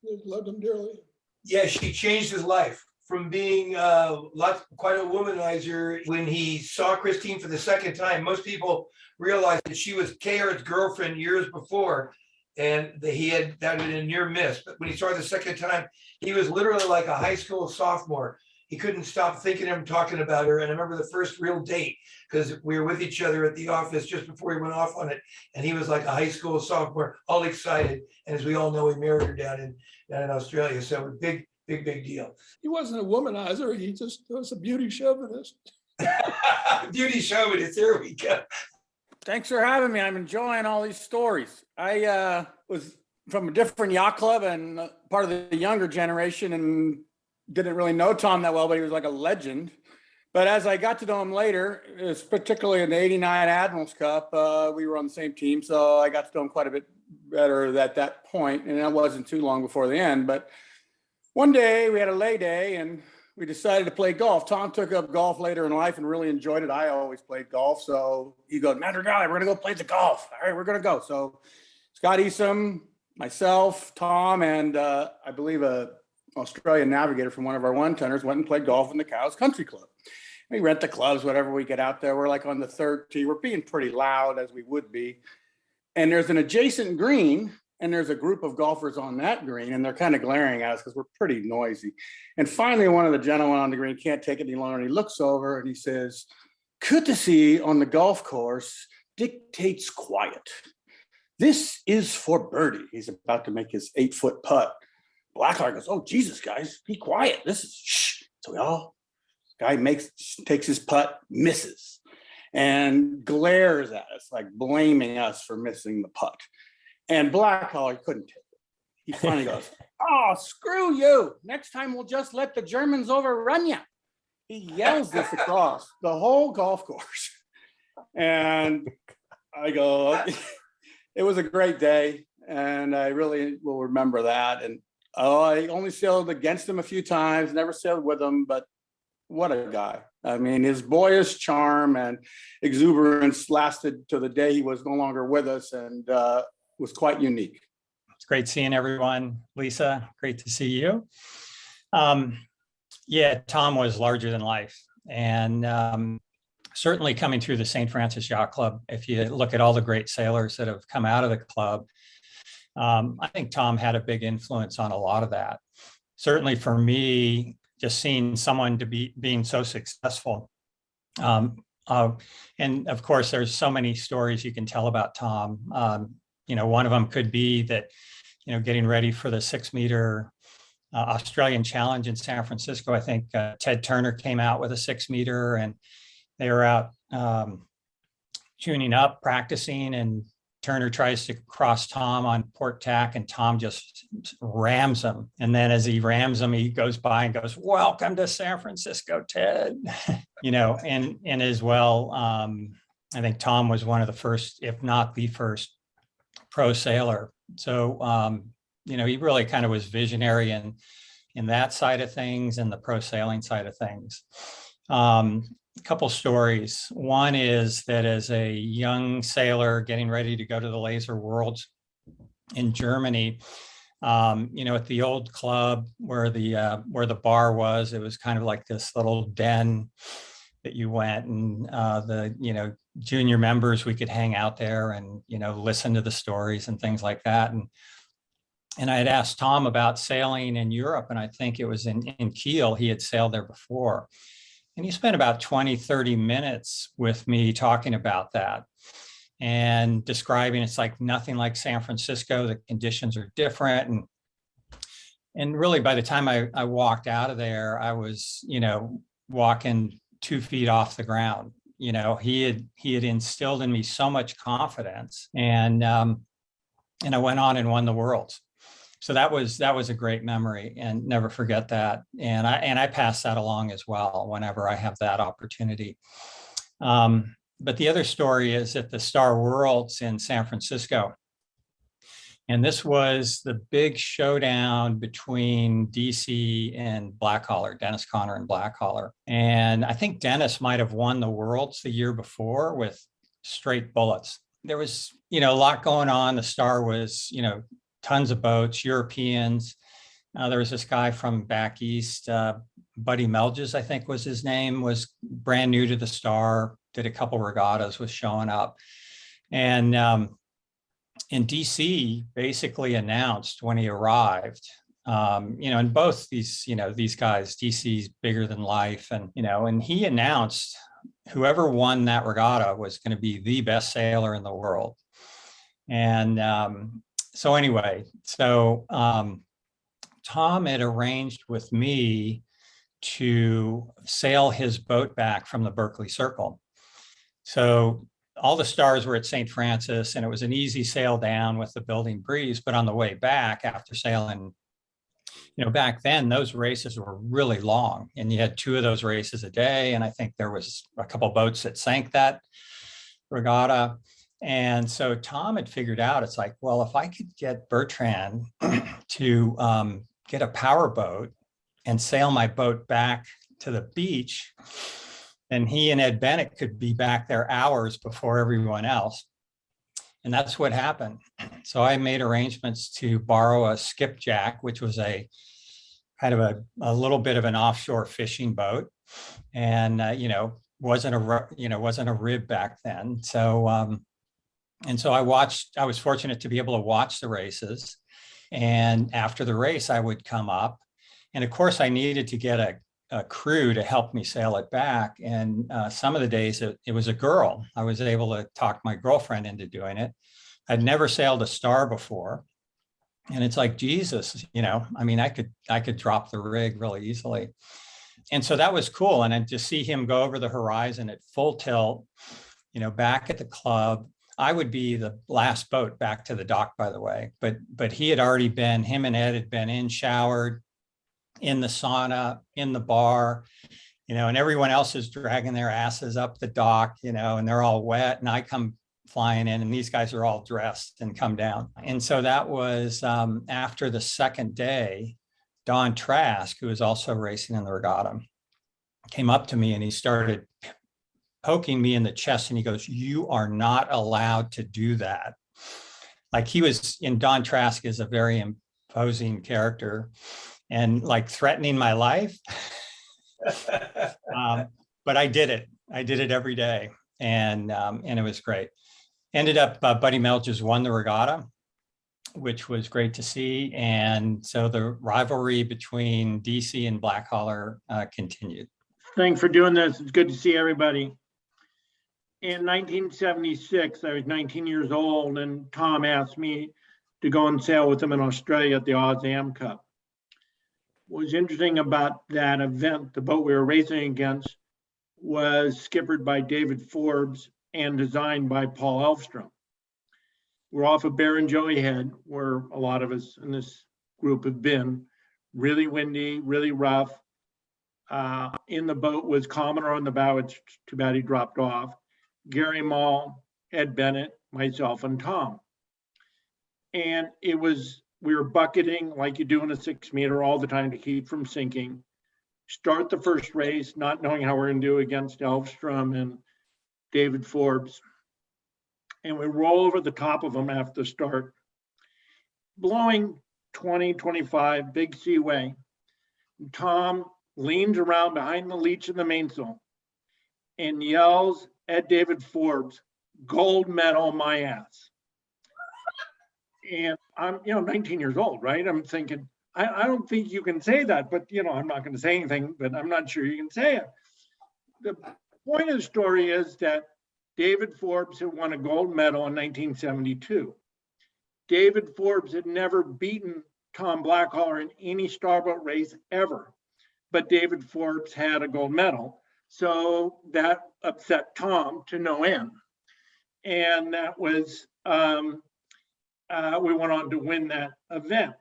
They loved him dearly. Yeah, she changed his life from being quite a womanizer. When he saw Christine for the second time, most people realized that she was Cayard's girlfriend years before, and that that had been a near miss. But when he saw her the second time, he was literally like a high school sophomore. He couldn't stop thinking of him, talking about her. And I remember the first real date, because we were with each other at the office just before he went off on it. And he was like a high school sophomore, all excited. And as we all know, he married her down in Australia. So a big deal. He wasn't a womanizer. He just was a beauty chauvinist. Beauty chauvinist, there we go. Thanks for having me. I'm enjoying all these stories. I was from a different yacht club and part of the younger generation and didn't really know Tom that well, but he was like a legend. But as I got to know him later, it was particularly in the '89 Admirals Cup, we were on the same team. So I got to know him quite a bit better at that point, and that wasn't too long before the end. But one day we had a lay day and we decided to play golf. Tom took up golf later in life and really enjoyed it. I always played golf. So he goes, Madrigali, we're going to go play the golf. All right, we're going to go. So Scott Easom, myself, Tom, and I believe a Australian navigator from one of our one-tonners went and played golf in the Cows Country Club. We rent the clubs, whatever we get out there. We're like on the third tee. We're being pretty loud, as we would be. And there's an adjacent green, and there's a group of golfers on that green, and they're kind of glaring at us because we're pretty noisy. And finally, one of the gentlemen on the green can't take it any longer, and he looks over and he says, courtesy on the golf course dictates quiet. This is for birdie. He's about to make his 8-foot putt. Blackaller goes, oh, Jesus, guys, be quiet. This is shh. So we all, guy takes his putt, misses, and glares at us, like blaming us for missing the putt. And Blackaller couldn't take it. He finally goes, oh, screw you. Next time we'll just let the Germans overrun you. He yells this across the whole golf course. And I go, it was a great day. And I really will remember that. And I only sailed against him a few times, never sailed with him, but what a guy. I mean, his boyish charm and exuberance lasted to the day he was no longer with us, and was quite unique. It's great seeing everyone. Lisa, great to see you. Yeah, Tom was larger than life. And certainly coming through the St. Francis Yacht Club, if you look at all the great sailors that have come out of the club, I think Tom had a big influence on a lot of that. Certainly for me, just seeing someone being so successful. And of course, there's so many stories you can tell about Tom. One of them could be that, getting ready for the 6-meter Australian Challenge in San Francisco. I think Ted Turner came out with a 6-meter, and they were out tuning up, practicing, and Turner tries to cross Tom on port tack, and Tom just rams him. And then as he rams him, he goes by and goes, welcome to San Francisco, Ted. And as well, I think Tom was one of the first, if not the first, pro sailor. So, he really kind of was visionary in that side of things and the pro sailing side of things. A couple stories. One is that as a young sailor getting ready to go to the Laser Worlds in Germany, at the old club where the bar was, it was kind of like this little den that you went, and the junior members, we could hang out there and listen to the stories and things like that. And I had asked Tom about sailing in Europe, and I think it was in Kiel. He had sailed there before. And he spent about 20-30 minutes with me talking about that and describing it's like nothing like San Francisco. The conditions are different. And really, by the time I walked out of there, I was, walking 2 feet off the ground. You know, he had instilled in me so much confidence, and I went on and won the Worlds. So that was a great memory, and never forget that. And I pass that along as well whenever I have that opportunity. But the other story is at the Star Worlds in San Francisco. And this was the big showdown between DC and Blackaller, Dennis Conner and Blackaller. And I think Dennis might have won the Worlds the year before with straight bullets. There was, you know, a lot going on. The Star was, you know, tons of boats, Europeans. There was this guy from back east, Buddy Melges, I think was his name, was brand new to the Star, did a couple regattas, was showing up. And DC basically announced when he arrived, you know, and both these, you know, these guys, DC's bigger than life. And, you know, and he announced whoever won that regatta was going to be the best sailor in the world. And so anyway, so Tom had arranged with me to sail his boat back from the Berkeley Circle. So all the Stars were at St. Francis, and it was an easy sail down with the building breeze. But on the way back, after sailing, you know, back then those races were really long, and you had 2 of those races a day. And I think there was a couple boats that sank that regatta. And so Tom had figured out, it's like, well, if I could get Bertrand to get a power boat and sail my boat back to the beach, and he and Ed Bennett could be back there hours before everyone else. And that's what happened. So I made arrangements to borrow a skipjack, which was a kind of a little bit of an offshore fishing boat. And, you know, wasn't a rib back then. So, and so I was fortunate to be able to watch the races. And after the race, I would come up. And of course, I needed to get a crew to help me sail it back. And some of the days it was a girl. I was able to talk my girlfriend into doing it. I'd never sailed a Star before. And it's like, Jesus, you know, I mean, I could drop the rig really easily. And so that was cool. And then to see him go over the horizon at full tilt, you know, back at the club. I would be the last boat back to the dock, by the way, but he had already been, him and Ed had been in, showered, in the sauna, in the bar, you know, and everyone else is dragging their asses up the dock, you know, and they're all wet. And I come flying in, and these guys are all dressed and come down. And so that was after the second day, Don Trask, who was also racing in the regatta, came up to me and he started poking me in the chest, and he goes, "You are not allowed to do that." Like, he was, in Don Trask is a very imposing character, and like threatening my life. But I did it. I did it every day, and it was great. Ended up, Buddy Melges won the regatta, which was great to see. And so the rivalry between DC and Blackaller continued. Thanks for doing this. It's good to see everybody. In 1976, I was 19 years old, and Tom asked me to go and sail with him in Australia at the Oz Am Cup. What was interesting about that event, the boat we were racing against was skippered by David Forbes and designed by Paul Elfstrom. We're off of Barrenjoey Head, where a lot of us in this group have been. Really windy, really rough. In the boat was Commodore on the bow. It's too bad he dropped off. Gary Mall, Ed Bennett, myself, and Tom. And we were bucketing like you do in a 6 meter all the time to keep from sinking. Start the first race, not knowing how we're going to do against Elfstrom and David Forbes. And we roll over the top of them after the start, blowing 20, 25, big seaway. Tom leans around behind the leech in the mainsail and yells at David Forbes, "Gold medal, my ass." And I'm, 19 years old, right? I'm thinking, I don't think you can say that, but, I'm not going to say anything, but I'm not sure you can say it. The point of the story is that David Forbes had won a gold medal in 1972. David Forbes had never beaten Tom Blackaller in any starboat race ever, but David Forbes had a gold medal. So that upset Tom to no end. And that was, we went on to win that event.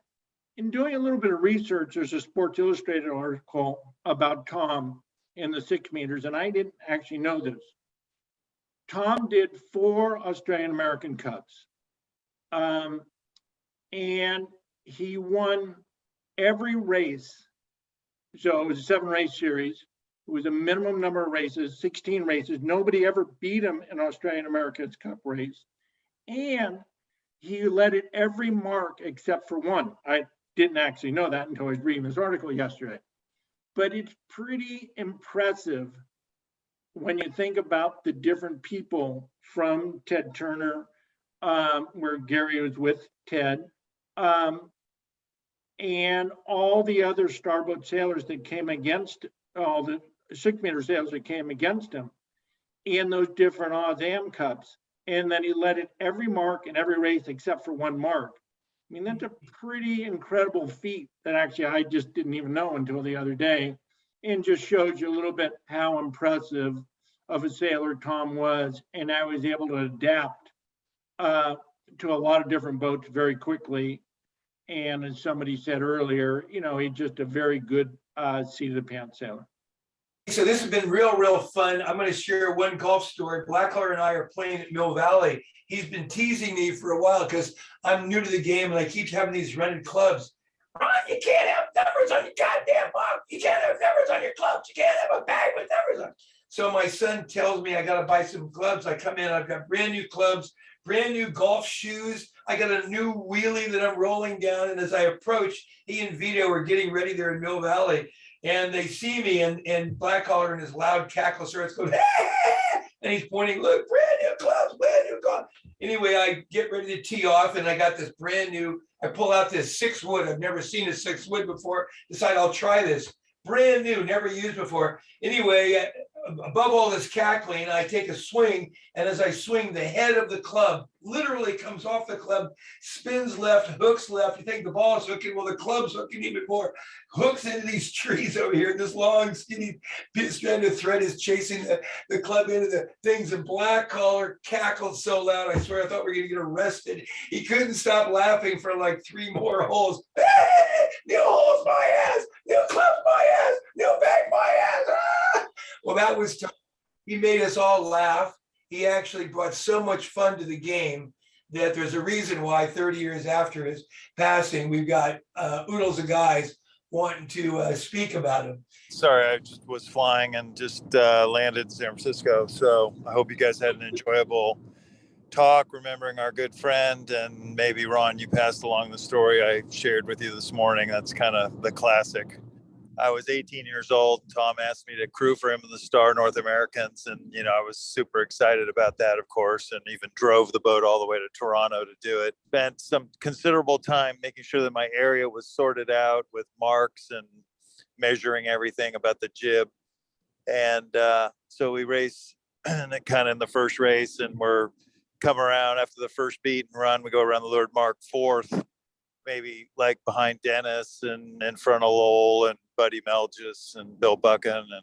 In doing a little bit of research, there's a Sports Illustrated article about Tom in the 6 meters, and I didn't actually know this. Tom did 4 Australian American Cups. And he won every race. So it was a 7-race series. It was a minimum number of races, 16 races. Nobody ever beat him in Australian America's Cup race. And he led it every mark except for one. I didn't actually know that until I was reading this article yesterday. But it's pretty impressive when you think about the different people from Ted Turner, where Gary was with Ted, and all the other starboat sailors that came against, all the 6 meter sailors that came against him in those different Oz-Am Cups. And then he led it every mark in every race except for one mark. I mean, that's a pretty incredible feat that actually I just didn't even know until the other day, and just shows you a little bit how impressive of a sailor Tom was, and how he was able to adapt to a lot of different boats very quickly. And as somebody said earlier, you know, he's just a very good seat of the pants sailor. So this has been real fun. I'm going to share one golf story. Blackaller and I are playing at Mill Valley. He's been teasing me for a while because I'm new to the game and I keep having these rented clubs. Ron, you can't have numbers on your goddamn box. You can't have numbers on your clubs. You can't have a bag with numbers on. So my son tells me I got to buy some clubs. I come in, I've got brand new clubs, brand new golf shoes. I got a new wheelie that I'm rolling down. And as I approach, he and Vito are getting ready there in Mill Valley. And they see me, and Blackaller in his loud cackle starts going, hey! And he's pointing, look, brand new clubs, brand new golf. Anyway, I get ready to tee off, and I got this brand new, I pull out this 6 wood. I've never seen a 6 wood before. Decide I'll try this. Brand new, never used before. Anyway, above all this cackling, I take a swing, and as I swing, the head of the club literally comes off the club, spins left, hooks left. You think the ball is hooking, well, the club's hooking even more. Hooks into these trees over here. This long, skinny strand of thread is chasing the club into the things. And Blackaller cackled so loud, I swear I thought we were going to get arrested. He couldn't stop laughing for like 3 more holes. Hey, new holes my ass, new clubs my ass, new bag my ass. Ah! Well, that was tough. He made us all laugh. He actually brought so much fun to the game that there's a reason why 30 years after his passing, we've got oodles of guys wanting to speak about him. Sorry, I just was flying and just landed in San Francisco. So I hope you guys had an enjoyable talk, remembering our good friend. And maybe, Ron, you passed along the story I shared with you this morning. That's kind of the classic. I was 18 years old. Tom asked me to crew for him in the Star North Americans. And, you know, I was super excited about that, of course, and even drove the boat all the way to Toronto to do it. Spent some considerable time making sure that my area was sorted out with marks and measuring everything about the jib. And so we race kind of in the first race, and we're coming around after the first beat and run. We go around the leeward mark 4th, maybe like behind Dennis and in front of Lowell and Buddy Melgis and Bill Buchan, and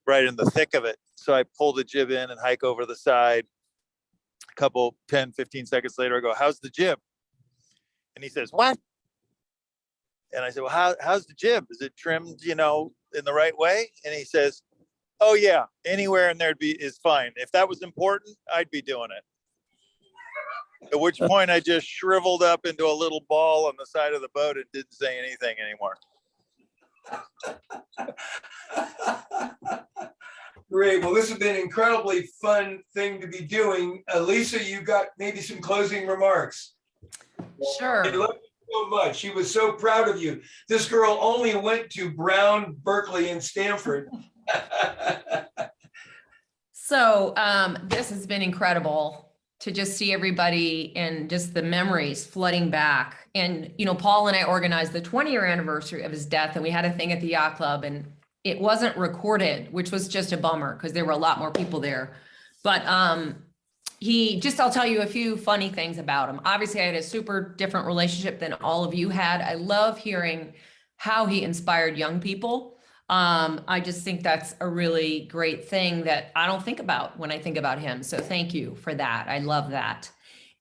right in the thick of it. So I pull the jib in and hike over the side. A couple 10, 15 seconds later, I go, how's the jib? And he says, what? And I said, well, how's the jib? Is it trimmed, you know, in the right way? And he says, oh yeah, anywhere in there is fine. If that was important, I'd be doing it. At which point I just shriveled up into a little ball on the side of the boat and didn't say anything anymore. Great. Well, this has been an incredibly fun thing to be doing. Lisa, you got maybe some closing remarks. Sure. I love you so much. She was so proud of you. This girl only went to Brown, Berkeley, and Stanford. So this has been incredible to just see everybody and just the memories flooding back. And, you know, Paul and I organized the 20-year anniversary of his death, and we had a thing at the yacht club, and it wasn't recorded, which was just a bummer because there were a lot more people there. But I'll tell you a few funny things about him. Obviously, I had a super different relationship than all of you had. I love hearing how he inspired young people. I just think that's a really great thing that I don't think about when I think about him. So thank you for that. I love that.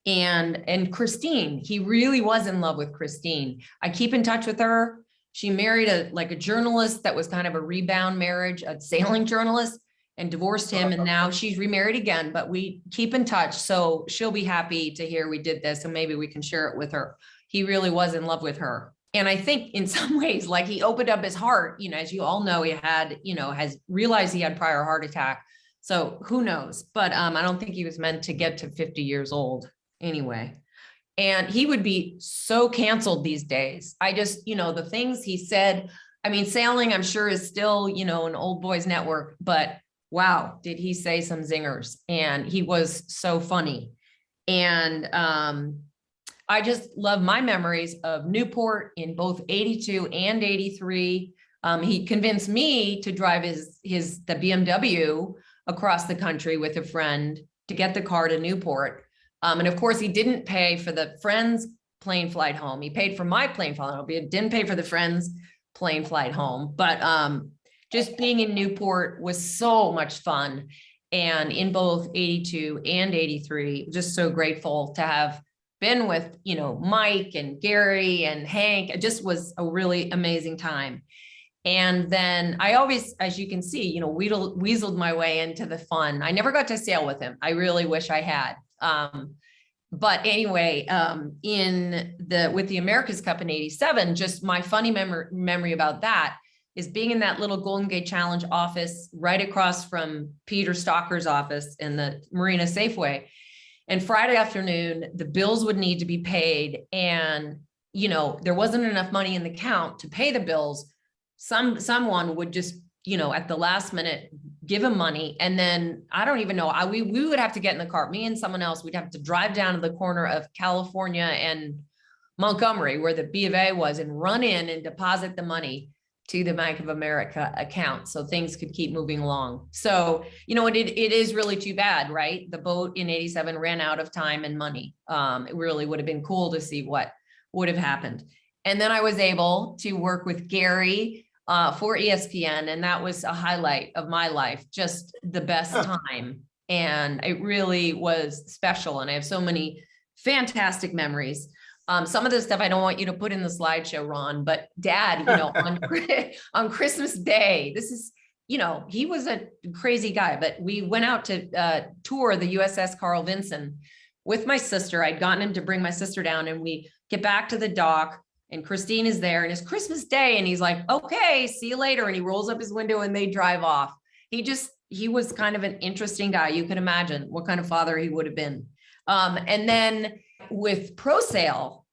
And Christine, he really was in love with Christine. I keep in touch with her. She married a journalist that was kind of a rebound marriage, a sailing journalist, and divorced him. And now she's remarried again, but we keep in touch. So she'll be happy to hear we did this, and maybe we can share it with her. He really was in love with her. And I think in some ways, like, he opened up his heart, as you all know, he had, has realized he had prior heart attack. So who knows, but I don't think he was meant to get to 50 years old anyway. And he would be so canceled these days. I just, the things he said, sailing, I'm sure, is still, an old boys network, but wow, did he say some zingers? And he was so funny. And I just love my memories of Newport in both 82 and 83. He convinced me to drive the BMW across the country with a friend to get the car to Newport. And of course, he didn't pay for the friend's plane flight home. He paid for my plane flight home. He didn't pay for the friend's plane flight home. But just being in Newport was so much fun. And in both 82 and 83, just so grateful to have been with, Mike and Gary and Hank. It just was a really amazing time. And then I always, as you can see, weaseled my way into the fun. I never got to sail with him. I really wish I had. But anyway, with the America's Cup in 87, just my funny memory about that is being in that little Golden Gate Challenge office right across from Peter Stocker's office in the Marina Safeway. And Friday afternoon, the bills would need to be paid. And, there wasn't enough money in the account to pay the bills. Someone would just, at the last minute, give him money. And then I don't even know, we would have to get in the car, me and someone else, we'd have to drive down to the corner of California and Montgomery, where the B of A was, and run in and deposit the money to the Bank of America account so things could keep moving along. So, it is really too bad, right? The boat in 87 ran out of time and money. It really would have been cool to see what would have happened. And then I was able to work with Gary for ESPN, and that was a highlight of my life, just the best time. And it really was special. And I have so many fantastic memories. Some of the stuff I don't want you to put in the slideshow, Ron, but Dad, on Christmas Day, this is, he was a crazy guy, but we went out to tour the USS Carl Vinson with my sister. I'd gotten him to bring my sister down, and we get back to the dock, and Christine is there, and it's Christmas Day, and he's like, okay, see you later. And he rolls up his window and they drive off. He was kind of an interesting guy. You can imagine what kind of father he would have been. And then with Pro Sail,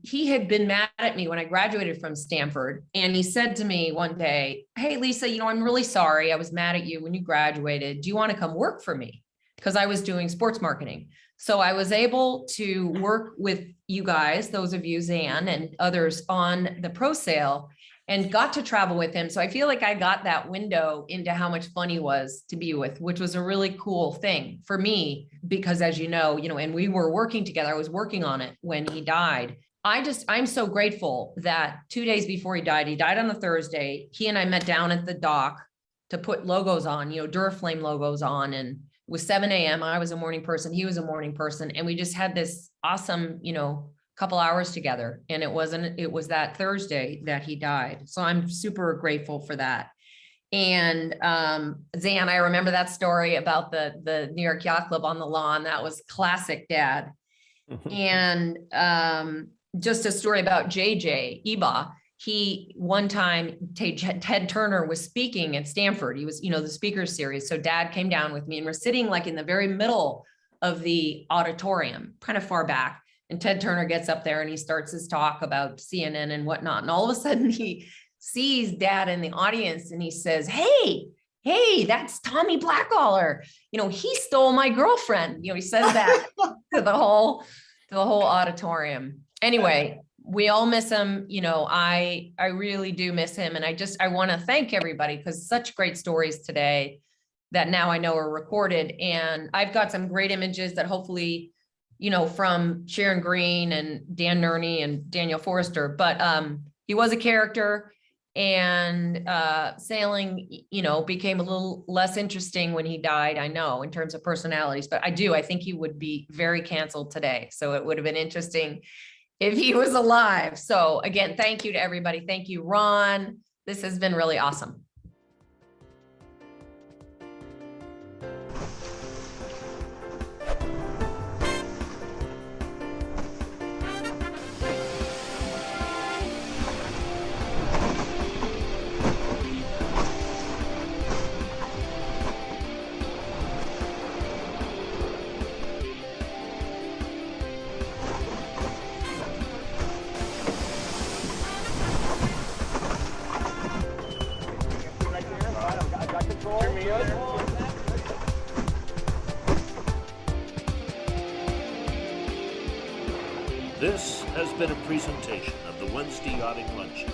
he had been mad at me when I graduated from Stanford. And he said to me one day, hey, Lisa, I'm really sorry. I was mad at you when you graduated. Do you want to come work for me? Because I was doing sports marketing. So I was able to work with you guys, those of you, Zan and others, on the Pro Sail, and got to travel with him. So I feel like I got that window into how much fun he was to be with, which was a really cool thing for me, because as you know, and we were working together. I was working on it when he died. I'm so grateful that 2 days before he died on a Thursday, he and I met down at the dock to put logos on, Duraflame logos on, and it was 7 a.m. I was a morning person. He was a morning person. And we just had this awesome, couple hours together. And it was that Thursday that he died. So I'm super grateful for that. And Zan, I remember that story about the New York Yacht Club on the lawn. That was classic, Dad. And just a story about JJ Eba. One time, Ted Turner was speaking at Stanford. He was, the speaker series. So Dad came down with me, and we're sitting like in the very middle of the auditorium, kind of far back. And Ted Turner gets up there and he starts his talk about CNN and whatnot. And all of a sudden he sees Dad in the audience and he says, hey, that's Tommy Blackaller. He stole my girlfriend. He says that to the whole auditorium. Anyway, we all miss him. I really do miss him. And I want to thank everybody, because such great stories today that now I know are recorded. And I've got some great images that hopefully, from Sharon Green and Dan Nerney and Daniel Forrester, but he was a character. And sailing, you know, became a little less interesting when he died, I know, in terms of personalities, but I think he would be very canceled today. So it would have been interesting if he was alive. So again, thank you to everybody. Thank you, Ron. This has been really awesome. This has been a presentation of the Wednesday Yachting Luncheon.